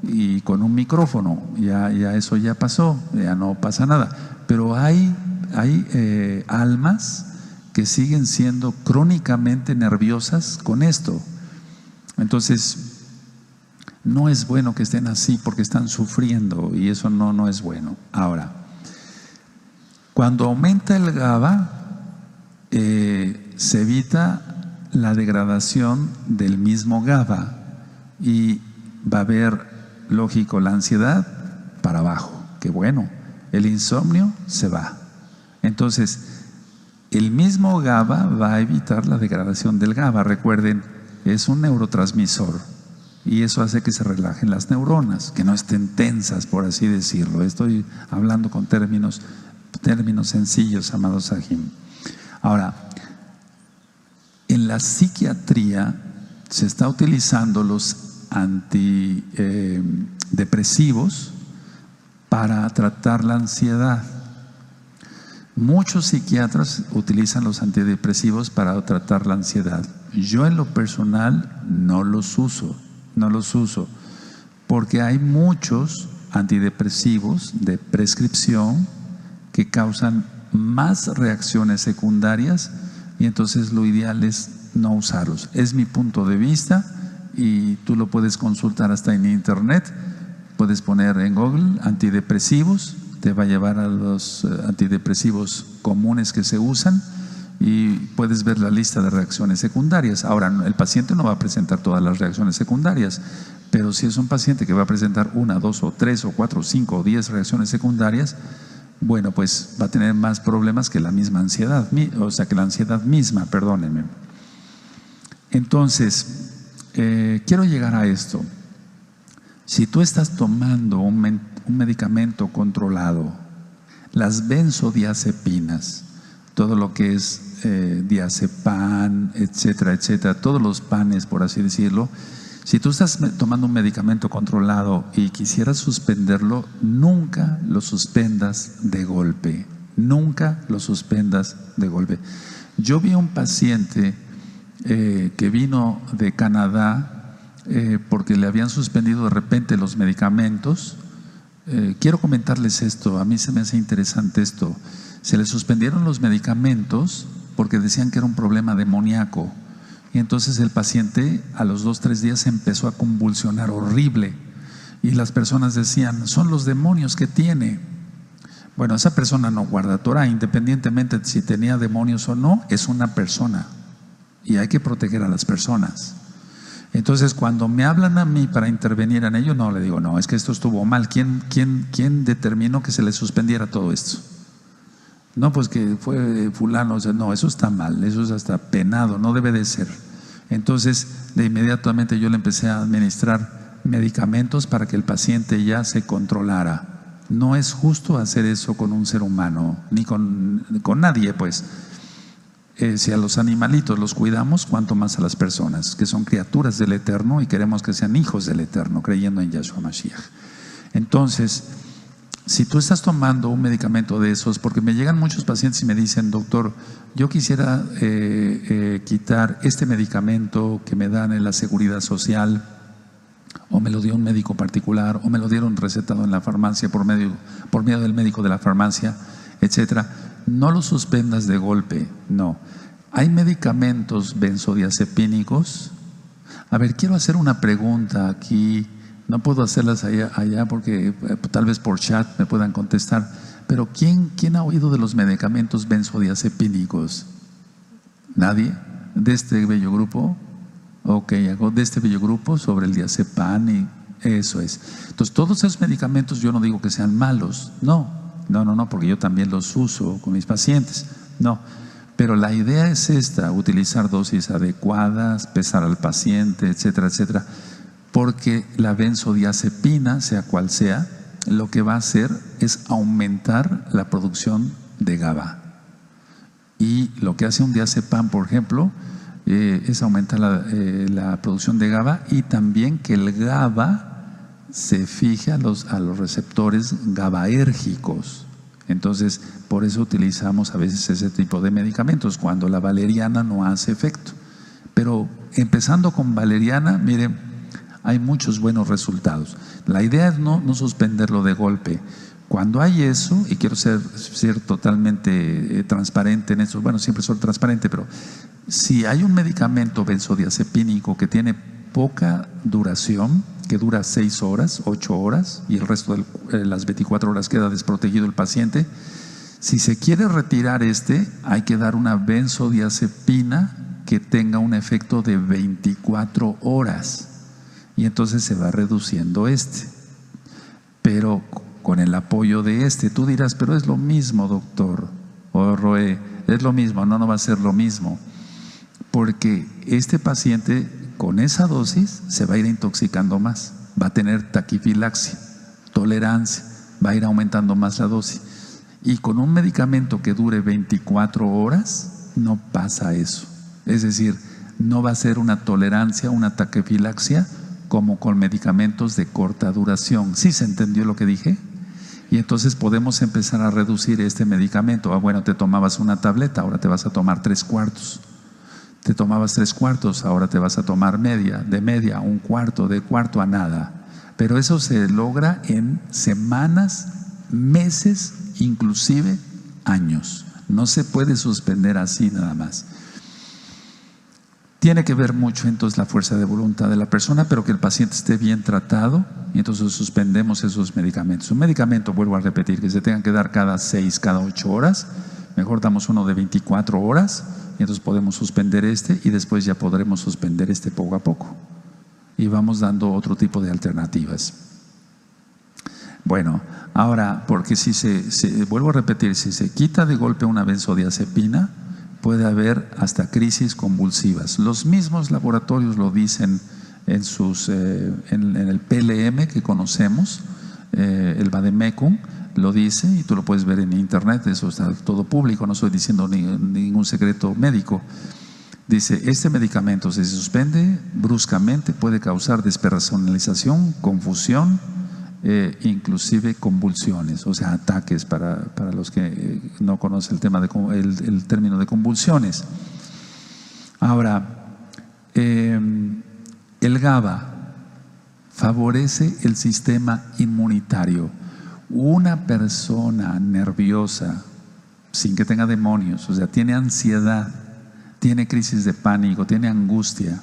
y con un micrófono. Ya eso ya pasó, ya no pasa nada. Pero hay almas que siguen siendo crónicamente nerviosas con esto. Entonces, no es bueno que estén así porque están sufriendo, y eso no es bueno. Ahora, cuando aumenta el GABA, se evita la degradación del mismo GABA y va a haber, lógico, la ansiedad para abajo. Qué bueno, el insomnio se va. Entonces, el mismo GABA va a evitar la degradación del GABA. Recuerden, es un neurotransmisor y eso hace que se relajen las neuronas, que no estén tensas, por así decirlo. Estoy hablando con términos sencillos, amados Sahim. Ahora, en la psiquiatría se está utilizando los antidepresivos para tratar la ansiedad. Muchos psiquiatras utilizan los antidepresivos para tratar la ansiedad. Yo en lo personal no los uso, porque hay muchos antidepresivos de prescripción que causan más reacciones secundarias, y entonces lo ideal es no usarlos. Es mi punto de vista y tú lo puedes consultar hasta en internet. Puedes poner en Google antidepresivos, te va a llevar a los antidepresivos comunes que se usan y puedes ver la lista de reacciones secundarias. Ahora, el paciente no va a presentar todas las reacciones secundarias, pero si es un paciente que va a presentar 1, 2 o 3 o 4 o 5 o 10 reacciones secundarias, bueno, pues va a tener más problemas que la misma ansiedad, o sea, que la ansiedad misma, perdónenme. Entonces, quiero llegar a esto. Si tú estás tomando un medicamento controlado, las benzodiazepinas, todo lo que es diazepam, etcétera, etcétera, todos los panes, por así decirlo, si tú estás tomando un medicamento controlado y quisieras suspenderlo, nunca lo suspendas de golpe. Nunca lo suspendas de golpe. Yo vi a un paciente que vino de Canadá porque le habían suspendido de repente los medicamentos. Quiero comentarles esto, a mí se me hace interesante esto. Se le suspendieron los medicamentos porque decían que era un problema demoníaco. Y entonces el paciente a los 2 o 3 días empezó a convulsionar horrible. Y las personas decían, son los demonios que tiene. Bueno, esa persona no guarda Torah, independientemente de si tenía demonios o no, es una persona. Y hay que proteger a las personas. Entonces, cuando me hablan a mí para intervenir en ello, no le digo, no, es que esto estuvo mal. ¿Quién determinó que se le suspendiera todo esto? No, pues que fue fulano. O sea, no, eso está mal, eso es hasta penado, no debe de ser. Entonces, de inmediatamente yo le empecé a administrar medicamentos para que el paciente ya se controlara. No es justo hacer eso con un ser humano, ni con nadie, pues. Si a los animalitos los cuidamos, cuanto más a las personas, que son criaturas del Eterno y queremos que sean hijos del Eterno, creyendo en Yahshua Mashiach. Entonces, si tú estás tomando un medicamento de esos, porque me llegan muchos pacientes y me dicen, doctor, yo quisiera quitar este medicamento que me dan en la Seguridad Social, o me lo dio un médico particular, o me lo dieron recetado en la farmacia por medio del médico de la farmacia, etcétera. No lo suspendas de golpe, no. Hay medicamentos benzodiazepínicos. A ver, quiero hacer una pregunta aquí. No puedo hacerlas allá porque tal vez por chat me puedan contestar. Pero ¿quién ha oído de los medicamentos benzodiazepínicos? ¿Nadie? ¿De este bello grupo? Ok, hago de este bello grupo sobre el diazepam y eso es. Entonces, todos esos medicamentos yo no digo que sean malos, no, porque yo también los uso con mis pacientes, no. Pero la idea es esta, utilizar dosis adecuadas, pesar al paciente, etcétera, etcétera. Porque la benzodiazepina, sea cual sea, lo que va a hacer es aumentar la producción de GABA. Y lo que hace un diazepam, por ejemplo, es aumentar la producción de GABA, y también que el GABA se fije a los receptores GABAérgicos. Entonces, por eso utilizamos a veces ese tipo de medicamentos, cuando la valeriana no hace efecto. Pero empezando con valeriana, miren, hay muchos buenos resultados. La idea es no suspenderlo de golpe. Cuando hay eso, y quiero ser totalmente transparente en eso, bueno, siempre soy transparente, pero si hay un medicamento benzodiazepínico que tiene poca duración, que dura 6 horas, 8 horas, y el resto de las 24 horas queda desprotegido el paciente, si se quiere retirar hay que dar una benzodiazepina que tenga un efecto de 24 horas. Y entonces se va reduciendo pero con el apoyo de tú dirás, pero es lo mismo, doctor, o Roe, es lo mismo. No va a ser lo mismo, porque este paciente con esa dosis se va a ir intoxicando más, va a tener taquifilaxia, tolerancia, va a ir aumentando más la dosis. Y con un medicamento que dure 24 horas no pasa eso, es decir, no va a ser una tolerancia, una taquifilaxia como con medicamentos de corta duración. ¿Sí se entendió lo que dije? Y entonces podemos empezar a reducir este medicamento. Bueno, te tomabas una tableta, ahora te vas a tomar 3/4. Te tomabas 3/4, ahora te vas a tomar media, de media a 1/4, de cuarto a nada. pero eso se logra en semanas, meses, inclusive años. No se puede suspender así nada más. Tiene que ver mucho entonces la fuerza de voluntad de la persona, pero que el paciente esté bien tratado, y entonces suspendemos esos medicamentos. Un medicamento, vuelvo a repetir, que se tengan que dar cada 6, cada 8 horas, mejor damos uno de 24 horas, y entonces podemos suspender este, y después ya podremos suspender este poco a poco. Y vamos dando otro tipo de alternativas. Bueno, ahora, porque si vuelvo a repetir, si se quita de golpe una benzodiazepina, puede haber hasta crisis convulsivas. Los mismos laboratorios lo dicen en el PLM que conocemos, el Vademecum lo dice, y tú lo puedes ver en internet, eso está todo público, no estoy diciendo ningún secreto médico. Dice, este medicamento, si se suspende bruscamente, puede causar despersonalización, confusión, inclusive convulsiones, o sea, ataques para los que no conocen el tema el término de convulsiones. Ahora, el GABA favorece el sistema inmunitario. Una persona nerviosa, sin que tenga demonios, o sea, tiene ansiedad, tiene crisis de pánico, tiene angustia,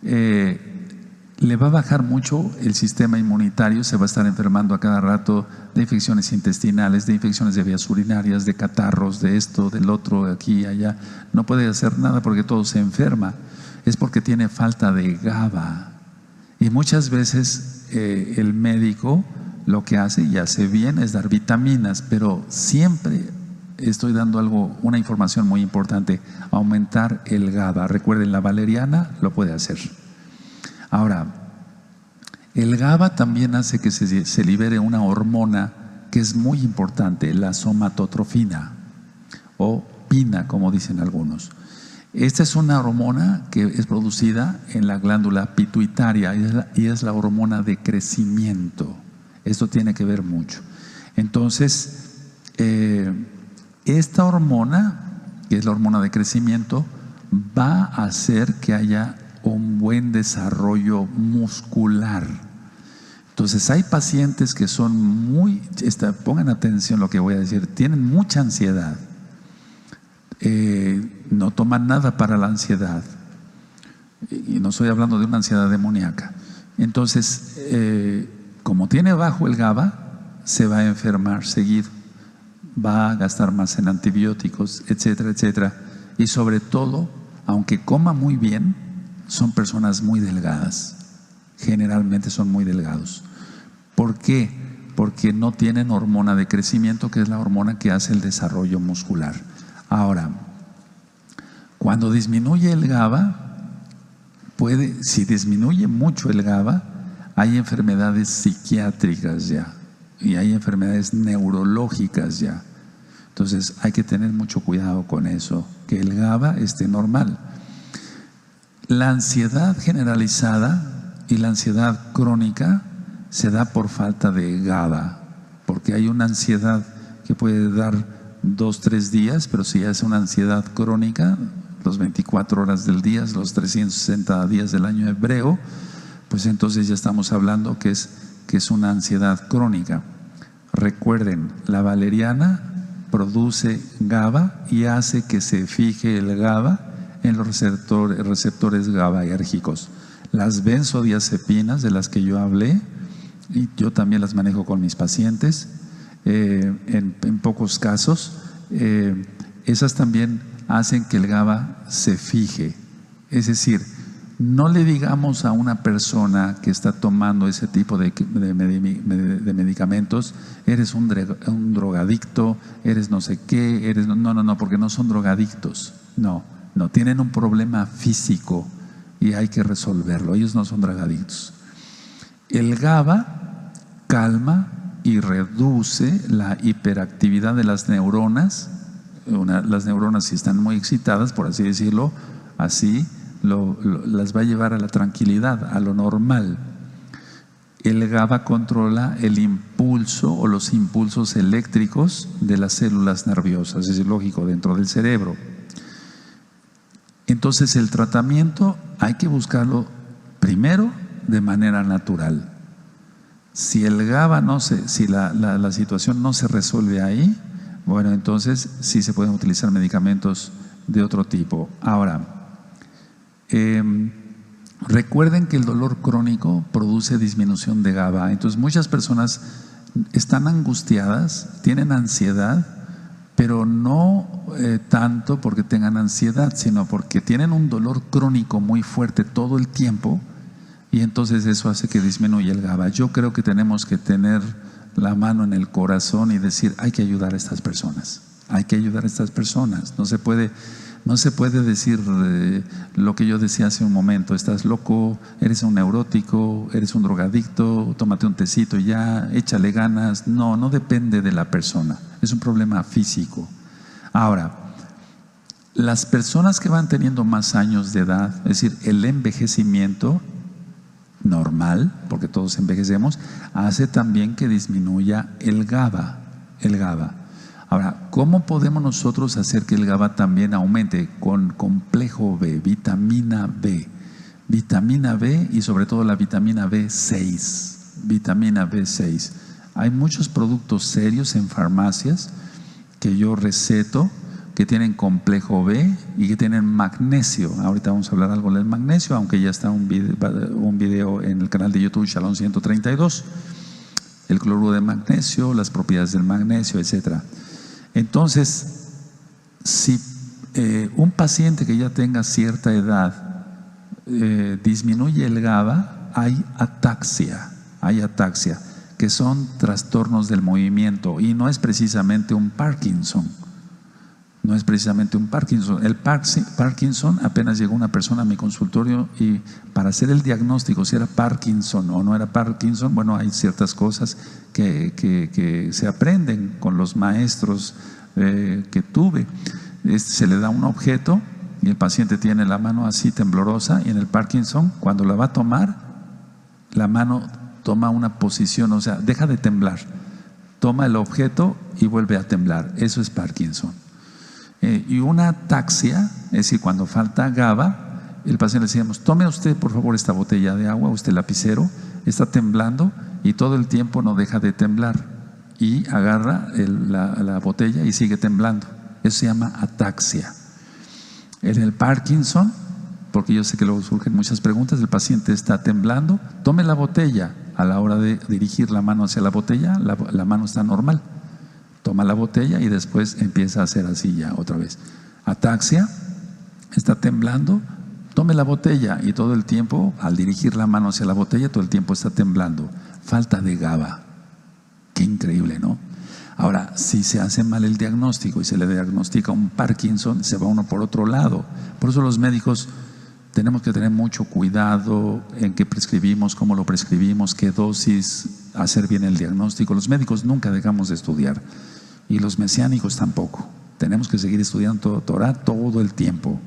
le va a bajar mucho el sistema inmunitario, se va a estar enfermando a cada rato de infecciones intestinales, de infecciones de vías urinarias, de catarros, de esto, del otro, aquí y allá. No puede hacer nada porque todo se enferma. Es porque tiene falta de GABA. Y muchas veces el médico lo que hace, y hace bien, es dar vitaminas, pero siempre estoy dando una información muy importante: aumentar el GABA. Recuerden, la valeriana lo puede hacer. Ahora, el GABA también hace que se libere una hormona que es muy importante, la somatotrofina, o pina, como dicen algunos. Esta es una hormona que es producida en la glándula pituitaria, y es la hormona de crecimiento. Esto tiene que ver mucho. Entonces, esta hormona, que es la hormona de crecimiento, va a hacer que haya un buen desarrollo muscular. Entonces, hay pacientes que son pongan atención a lo que voy a decir, tienen mucha ansiedad, no toman nada para la ansiedad, y no estoy hablando de una ansiedad demoníaca. Entonces, como tiene bajo el GABA, se va a enfermar seguido, va a gastar más en antibióticos, etcétera, etcétera. Y sobre todo, aunque coma muy bien, son personas muy delgadas. Generalmente son muy delgados. ¿Por qué? Porque no tienen hormona de crecimiento, que es la hormona que hace el desarrollo muscular. Ahora, cuando disminuye el GABA, si disminuye mucho el GABA, hay enfermedades psiquiátricas ya, y hay enfermedades neurológicas ya. Entonces hay que tener mucho cuidado con eso, que el GABA esté normal. La ansiedad generalizada y la ansiedad crónica se da por falta de GABA, porque hay una ansiedad que puede dar 2, 3 días, pero si ya es una ansiedad crónica, los 24 horas del día, los 360 días del año hebreo, pues entonces ya estamos hablando que es una ansiedad crónica. Recuerden, la valeriana produce GABA y hace que se fije el GABA en los receptores GABAérgicos. Las benzodiazepinas de las que yo hablé, y yo también las manejo con mis pacientes, en pocos casos, esas también hacen que el GABA se fije. Es decir, no le digamos a una persona que está tomando ese tipo de medicamentos: eres un drogadicto, eres no sé qué, no, porque no son drogadictos. No, tienen un problema físico y hay que resolverlo. Ellos no son drogadictos. El GABA calma y reduce la hiperactividad de las neuronas. Las neuronas, si están muy excitadas, por así decirlo, las va a llevar a la tranquilidad, a lo normal. El GABA controla el impulso o los impulsos eléctricos de las células nerviosas, es lógico, dentro del cerebro. Entonces, el tratamiento hay que buscarlo primero de manera natural. Si el GABA si la situación no se resuelve ahí, bueno, entonces sí se pueden utilizar medicamentos de otro tipo. Ahora, recuerden que el dolor crónico produce disminución de GABA. Entonces muchas personas están angustiadas, tienen ansiedad, pero no tanto porque tengan ansiedad, sino porque tienen un dolor crónico muy fuerte todo el tiempo, y entonces eso hace que disminuya el GABA. Yo creo que tenemos que tener la mano en el corazón y decir, hay que ayudar a estas personas, hay que ayudar a estas personas. No se puede decir lo que yo decía hace un momento: estás loco, eres un neurótico, eres un drogadicto, tómate un tecito y ya, échale ganas. No depende de la persona, es un problema físico. Ahora, las personas que van teniendo más años de edad, es decir, el envejecimiento normal, porque todos envejecemos, hace también que disminuya el GABA. Ahora, ¿cómo podemos nosotros hacer que el GABA también aumente? Con complejo B, vitamina B y sobre todo la vitamina B6. Hay muchos productos serios en farmacias que yo receto que tienen complejo B y que tienen magnesio. Ahorita vamos a hablar algo del magnesio, aunque ya está un video en el canal de YouTube Shalom 132. El cloruro de magnesio, las propiedades del magnesio, etcétera. Entonces, si un paciente que ya tenga cierta edad disminuye el GABA, hay ataxia, que son trastornos del movimiento, y no es precisamente un Parkinson. El Parkinson, apenas llegó una persona a mi consultorio y para hacer el diagnóstico si era Parkinson o no era Parkinson, bueno, hay ciertas cosas que se aprenden con los maestros que tuve. Se le da un objeto y el paciente tiene la mano así temblorosa, y en el Parkinson, cuando la va a tomar, la mano toma una posición, o sea, deja de temblar, toma el objeto y vuelve a temblar. Eso es Parkinson. Y una ataxia, es decir, cuando falta GABA, el paciente le decíamos: tome usted por favor esta botella de agua, usted lapicero, está temblando y todo el tiempo no deja de temblar, y agarra la botella y sigue temblando. Eso se llama ataxia. En el Parkinson, porque yo sé que luego surgen muchas preguntas, el paciente está temblando, tome la botella, a la hora de dirigir la mano hacia la botella, la mano está normal. Toma la botella y después empieza a hacer así ya otra vez. Ataxia, está temblando, tome la botella, y todo el tiempo, al dirigir la mano hacia la botella, todo el tiempo está temblando. Falta de GABA. Qué increíble, ¿no? Ahora, si se hace mal el diagnóstico y se le diagnostica un Parkinson, se va uno por otro lado. Por eso los médicos tenemos que tener mucho cuidado en qué prescribimos, cómo lo prescribimos, qué dosis, hacer bien el diagnóstico. Los médicos nunca dejamos de estudiar, y los mesiánicos tampoco. Tenemos que seguir estudiando Torah todo el tiempo,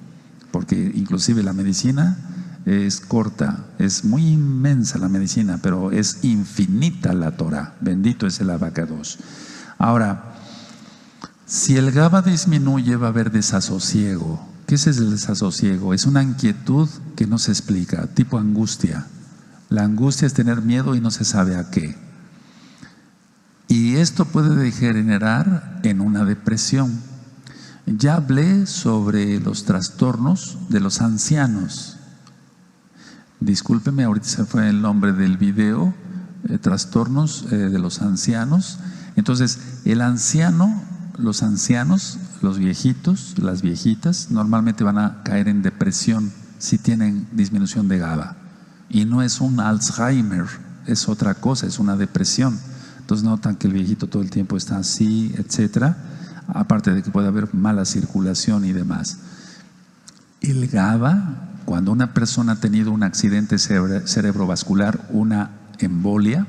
porque inclusive la medicina es corta, es muy inmensa la medicina, pero es infinita la Torah. Bendito es el Abacados. Ahora, si el GABA disminuye, va a haber desasosiego. ¿Qué es el desasosiego? Es una inquietud que no se explica, tipo angustia. La angustia es tener miedo y no se sabe a qué. Y esto puede degenerar en una depresión. Ya hablé sobre los trastornos de los ancianos. Discúlpeme, ahorita se fue el nombre del video, trastornos de los ancianos. Entonces, el anciano, los ancianos, los viejitos, las viejitas, normalmente van a caer en depresión si tienen disminución de GABA. Y no es un Alzheimer, es otra cosa, es una depresión. Entonces notan que el viejito todo el tiempo está así, etcétera. Aparte de que puede haber mala circulación y demás. El GABA, cuando una persona ha tenido un accidente cerebrovascular, una embolia,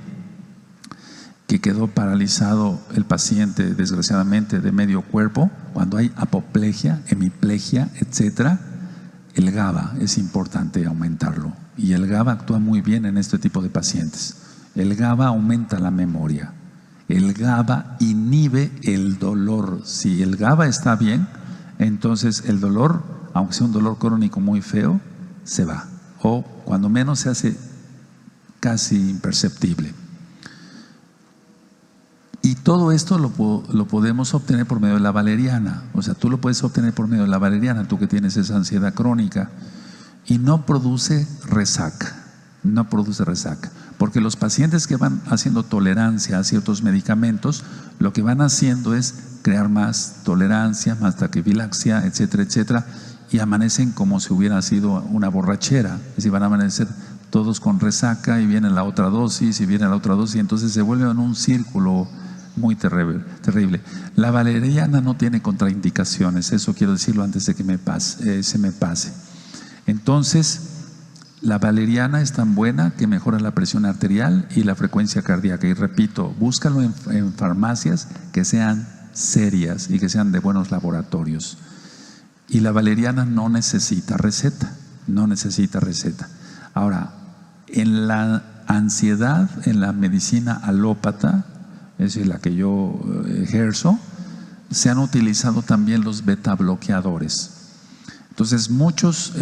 que quedó paralizado el paciente desgraciadamente de medio cuerpo, cuando hay apoplejia, hemiplegia, etcétera, el GABA es importante aumentarlo. Y el GABA actúa muy bien en este tipo de pacientes. El GABA aumenta la memoria. El GABA inhibe el dolor. Si el GABA está bien, entonces el dolor, aunque sea un dolor crónico muy feo, se va. O cuando menos se hace casi imperceptible. Y todo esto lo podemos obtener por medio de la valeriana. O sea, tú lo puedes obtener por medio de la valeriana, tú que tienes esa ansiedad crónica. Y no produce resaca, no produce resaca. Porque los pacientes que van haciendo tolerancia a ciertos medicamentos, lo que van haciendo es crear más tolerancia, más taquifilaxia, etcétera, etcétera. Y amanecen como si hubiera sido una borrachera. Es decir, van a amanecer todos con resaca y viene la otra dosis y viene la otra dosis. Y entonces se vuelve en un círculo muy terrible. La valeriana no tiene contraindicaciones, eso quiero decirlo antes de que se me pase. Entonces, la valeriana es tan buena que mejora la presión arterial y la frecuencia cardíaca. Y repito, búscalo en farmacias que sean serias y que sean de buenos laboratorios. Y la valeriana no necesita receta, no necesita receta. Ahora, en la ansiedad, en la medicina alópata, es decir, la que yo ejerzo, se han utilizado también los beta bloqueadores. Entonces, muchas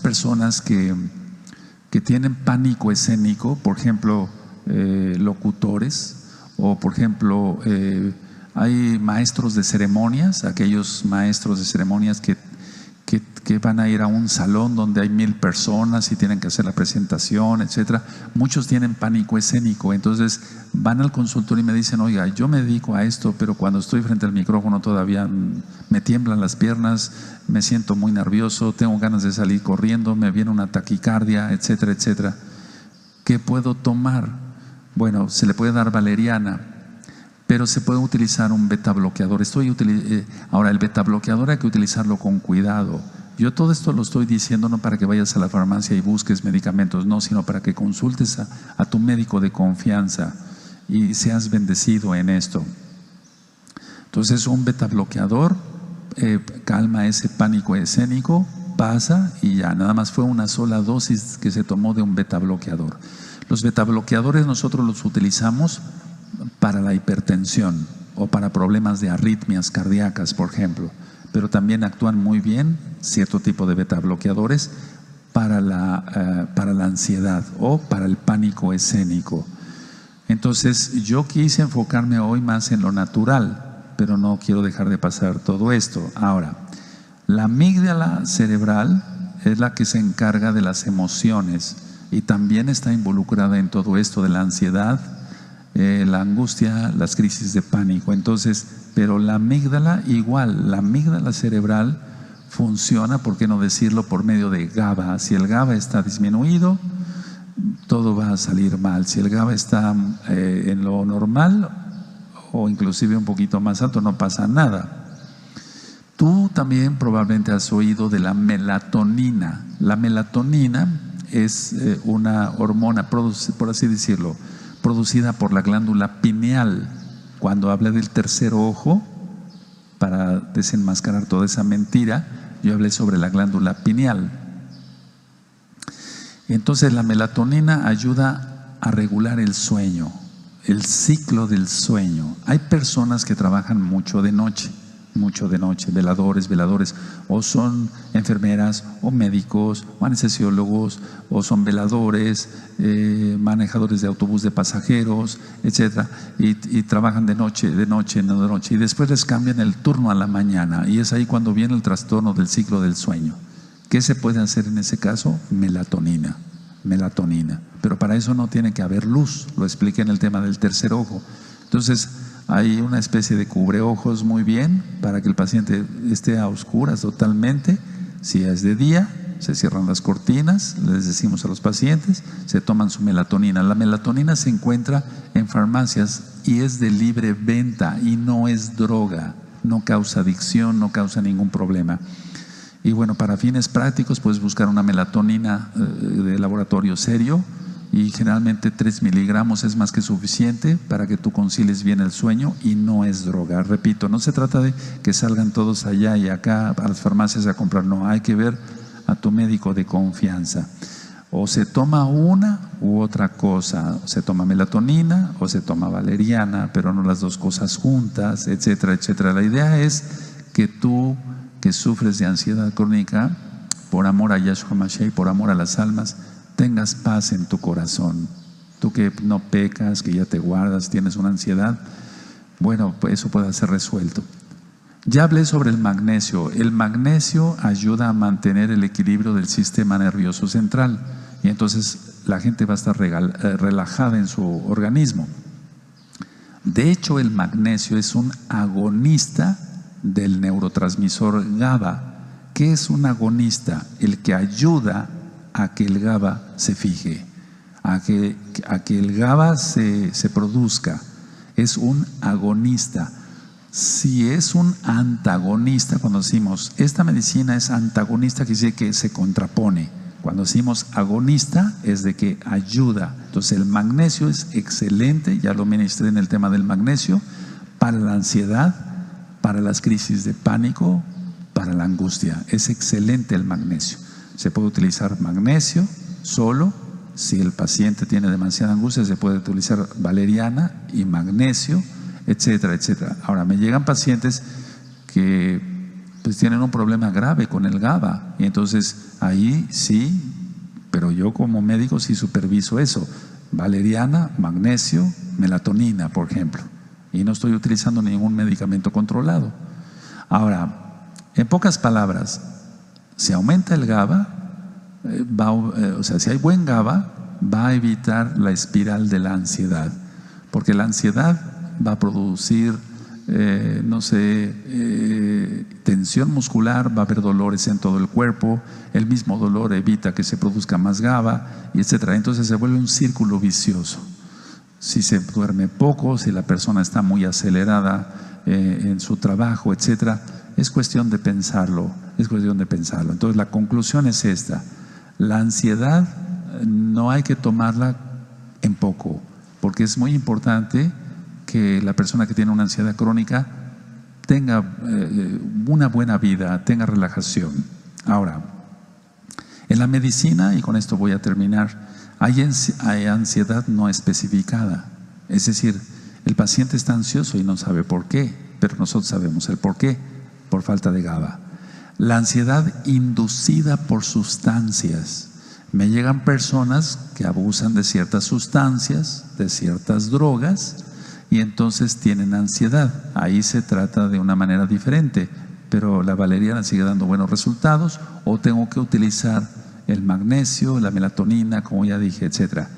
personas que tienen pánico escénico, por ejemplo, locutores, o por ejemplo, hay maestros de ceremonias, aquellos maestros de ceremonias que van a ir a un salón donde hay 1000 personas y tienen que hacer la presentación, etcétera. Muchos tienen pánico escénico, entonces van al consultorio y me dicen: oiga, yo me dedico a esto, pero cuando estoy frente al micrófono todavía me tiemblan las piernas, me siento muy nervioso, tengo ganas de salir corriendo, me viene una taquicardia, etcétera, etcétera. ¿Qué puedo tomar? Bueno, se le puede dar valeriana, pero se puede utilizar un beta bloqueador. Ahora, el beta bloqueador hay que utilizarlo con cuidado. Yo todo esto lo estoy diciendo no para que vayas a la farmacia y busques medicamentos, no, sino para que consultes a tu médico de confianza y seas bendecido en esto. Entonces, un beta bloqueador calma ese pánico escénico, pasa y ya, nada más fue una sola dosis que se tomó de un beta bloqueador. Los beta bloqueadores nosotros los utilizamos para la hipertensión o para problemas de arritmias cardíacas, por ejemplo, pero también actúan muy bien cierto tipo de beta bloqueadores para la ansiedad o para el pánico escénico. Entonces, yo quise enfocarme hoy más en lo natural, pero no quiero dejar de pasar todo esto. Ahora, la amígdala cerebral es la que se encarga de las emociones y también está involucrada en todo esto de la ansiedad, la angustia, las crisis de pánico. Entonces, pero la amígdala igual, la amígdala cerebral funciona, por qué no decirlo, por medio de GABA. Si el GABA está disminuido, todo va a salir mal. Si el GABA está en lo normal o inclusive un poquito más alto, no pasa nada. Tú también probablemente has oído de la melatonina. La melatonina es una hormona, por así decirlo, producida por la glándula pineal. Cuando hablé del tercer ojo, para desenmascarar toda esa mentira, yo hablé sobre la glándula pineal. Entonces, la melatonina ayuda a regular el sueño, el ciclo del sueño. Hay personas que trabajan mucho de noche, veladores, o son enfermeras, o médicos, o anestesiólogos, o son veladores, manejadores de autobús de pasajeros, etcétera, y trabajan de noche, y después les cambian el turno a la mañana, y es ahí cuando viene el trastorno del ciclo del sueño. ¿Qué se puede hacer en ese caso? Melatonina. Pero para eso no tiene que haber luz, lo expliqué en el tema del tercer ojo. Entonces, hay una especie de cubreojos muy bien para que el paciente esté a oscuras totalmente. Si es de día, se cierran las cortinas, les decimos a los pacientes, se toman su melatonina. La melatonina se encuentra en farmacias y es de libre venta y no es droga, no causa adicción, no causa ningún problema. Y bueno, para fines prácticos puedes buscar una melatonina de laboratorio serio, y generalmente 3 miligramos es más que suficiente para que tú concilies bien el sueño y no es droga. Repito, no se trata de que salgan todos allá y acá a las farmacias a comprar, no, hay que ver a tu médico de confianza. O se toma una u otra cosa, se toma melatonina o se toma valeriana, pero no las dos cosas juntas, etcétera, etcétera. La idea es que tú, que sufres de ansiedad crónica, por amor a Yahshua Mashiach y por amor a las almas, tengas paz en tu corazón. Tú que no pecas, que ya te guardas, tienes una ansiedad, bueno, pues eso puede ser resuelto. Ya hablé sobre el magnesio. El magnesio ayuda a mantener el equilibrio del sistema nervioso central y entonces la gente va a estar relajada en su organismo. De hecho, el magnesio es un agonista del neurotransmisor GABA. ¿Qué es un agonista? El que ayuda a que el GABA se fije, a que el GABA se produzca. Es un agonista. Si es un antagonista, cuando decimos esta medicina es antagonista, quiere decir que se contrapone. Cuando decimos agonista es de que ayuda. Entonces el magnesio es excelente, ya lo ministré en el tema del magnesio, para la ansiedad, para las crisis de pánico, para la angustia. Es excelente el magnesio. Se puede utilizar magnesio solo. Si el paciente tiene demasiada angustia, se puede utilizar valeriana y magnesio, etcétera, etcétera. Ahora, me llegan pacientes que pues tienen un problema grave con el GABA y entonces ahí sí, pero yo como médico sí superviso eso. Valeriana, magnesio, melatonina, por ejemplo. Y no estoy utilizando ningún medicamento controlado. Ahora, en pocas palabras, si aumenta el GABA, o sea, si hay buen GABA, va a evitar la espiral de la ansiedad, porque la ansiedad va a producir, tensión muscular, va a haber dolores en todo el cuerpo, el mismo dolor evita que se produzca más GABA, y etcétera. Entonces se vuelve un círculo vicioso. Si se duerme poco, si la persona está muy acelerada en su trabajo, etcétera, es cuestión de pensarlo, es cuestión de pensarlo. Entonces la conclusión es esta: la ansiedad no hay que tomarla en poco, porque es muy importante que la persona que tiene una ansiedad crónica tenga una buena vida, tenga relajación. Ahora, en la medicina, y con esto voy a terminar, hay ansiedad no especificada. Es decir, el paciente está ansioso y no sabe por qué, pero nosotros sabemos el por qué, por falta de GABA. La ansiedad inducida por sustancias. Me llegan personas que abusan de ciertas sustancias, de ciertas drogas, y entonces tienen ansiedad. Ahí se trata de una manera diferente, pero la valeriana sigue dando buenos resultados, o tengo que utilizar el magnesio, la melatonina, como ya dije, etcétera.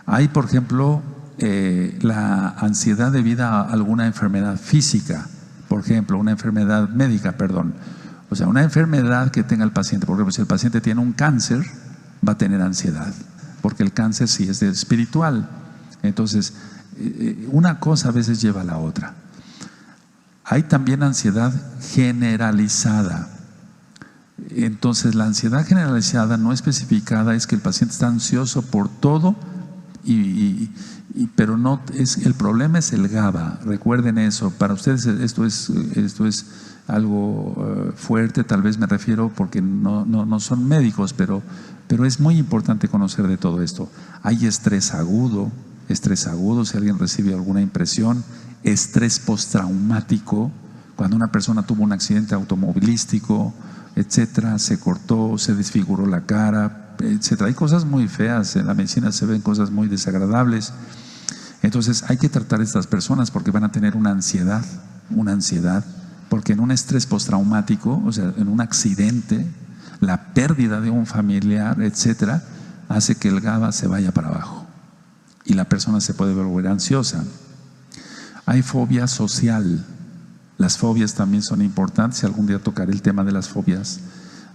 Hay, por ejemplo, la ansiedad debido a alguna enfermedad física, por ejemplo, una enfermedad médica, perdón. O sea, una enfermedad que tenga el paciente. Por ejemplo, si el paciente tiene un cáncer, va a tener ansiedad, porque el cáncer sí es espiritual. Entonces, una cosa a veces lleva a la otra. Hay también ansiedad generalizada. Entonces, la ansiedad generalizada no especificada es que el paciente está ansioso por todo, pero no es, el problema es el GABA. Recuerden eso. Para ustedes esto es algo fuerte, tal vez me refiero porque no son médicos, pero es muy importante conocer de todo esto. Hay estrés agudo, si alguien recibe alguna impresión, estrés postraumático, cuando una persona tuvo un accidente automovilístico, etcétera, se cortó, se desfiguró la cara, etcétera. Hay cosas muy feas, en la medicina se ven cosas muy desagradables. Entonces hay que tratar a estas personas porque van a tener una ansiedad, porque en un estrés postraumático, o sea, en un accidente, la pérdida de un familiar, etcétera, hace que el GABA se vaya para abajo y la persona se puede volver ansiosa. Hay fobia social. Las fobias también son importantes. Algún día tocaré el tema de las fobias.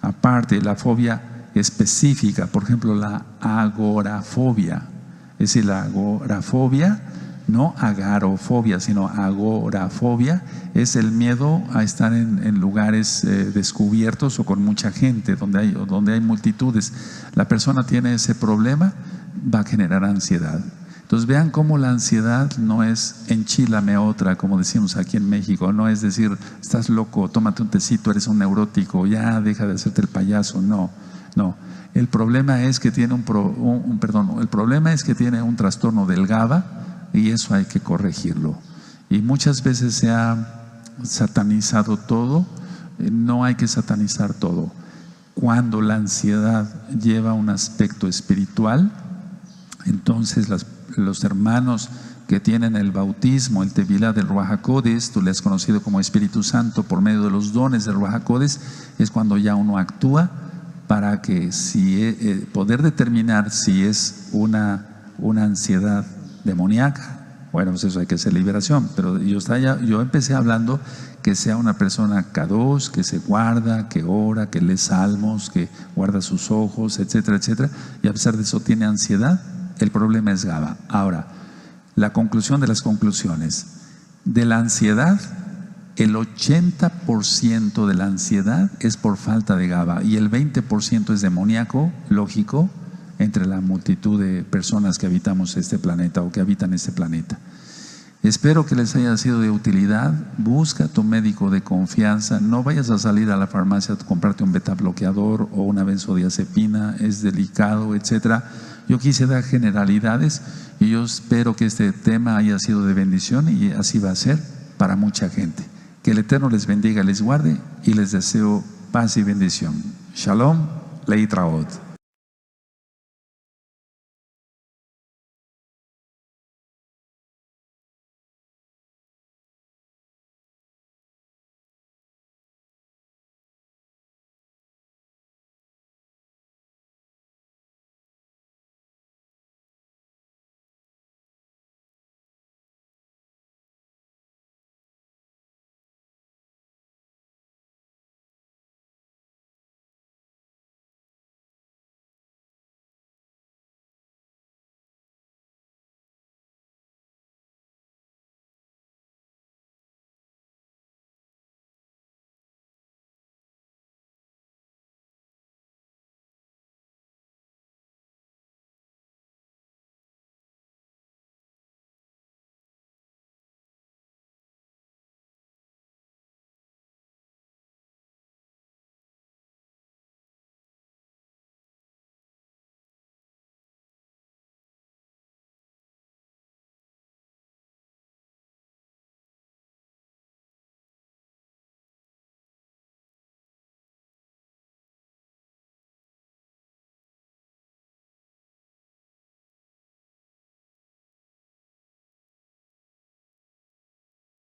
Aparte, la fobia específica, por ejemplo, la agorafobia. Es decir, la agorafobia, no agarofobia, sino agorafobia, es el miedo a estar en lugares descubiertos o con mucha gente, donde hay multitudes. La persona tiene ese problema, va a generar ansiedad. Entonces vean cómo la ansiedad no es enchílame otra, como decimos aquí en México. No es decir, estás loco, tómate un tecito, eres un neurótico, ya deja de hacerte el payaso. No. El problema es que tiene el problema es que tiene un trastorno del GABA, y eso hay que corregirlo. Y muchas veces se ha satanizado todo. No hay que satanizar todo. Cuando la ansiedad lleva un aspecto espiritual, entonces los hermanos que tienen el bautismo, el Tevilá del Ruach HaKodesh, tú le has conocido como Espíritu Santo por medio de los dones del Ruach HaKodesh, es cuando ya uno actúa para que poder determinar si es una ansiedad demoníaca. Bueno, pues eso hay que hacer liberación, pero yo empecé hablando que sea una persona Kadosh, que se guarda, que ora, que lee salmos, que guarda sus ojos, etcétera, etcétera, y a pesar de eso tiene ansiedad. El problema es GABA. Ahora, la conclusión de las conclusiones. De la ansiedad, el 80% de la ansiedad es por falta de GABA y el 20% es demoníaco, lógico, entre la multitud de personas que habitamos este planeta o que habitan este planeta. Espero que les haya sido de utilidad. Busca a tu médico de confianza. No vayas a salir a la farmacia a comprarte un beta bloqueador o una benzodiazepina, es delicado, etcétera. Yo quise dar generalidades y yo espero que este tema haya sido de bendición y así va a ser para mucha gente. Que el Eterno les bendiga, les guarde y les deseo paz y bendición. Shalom, Leitraot.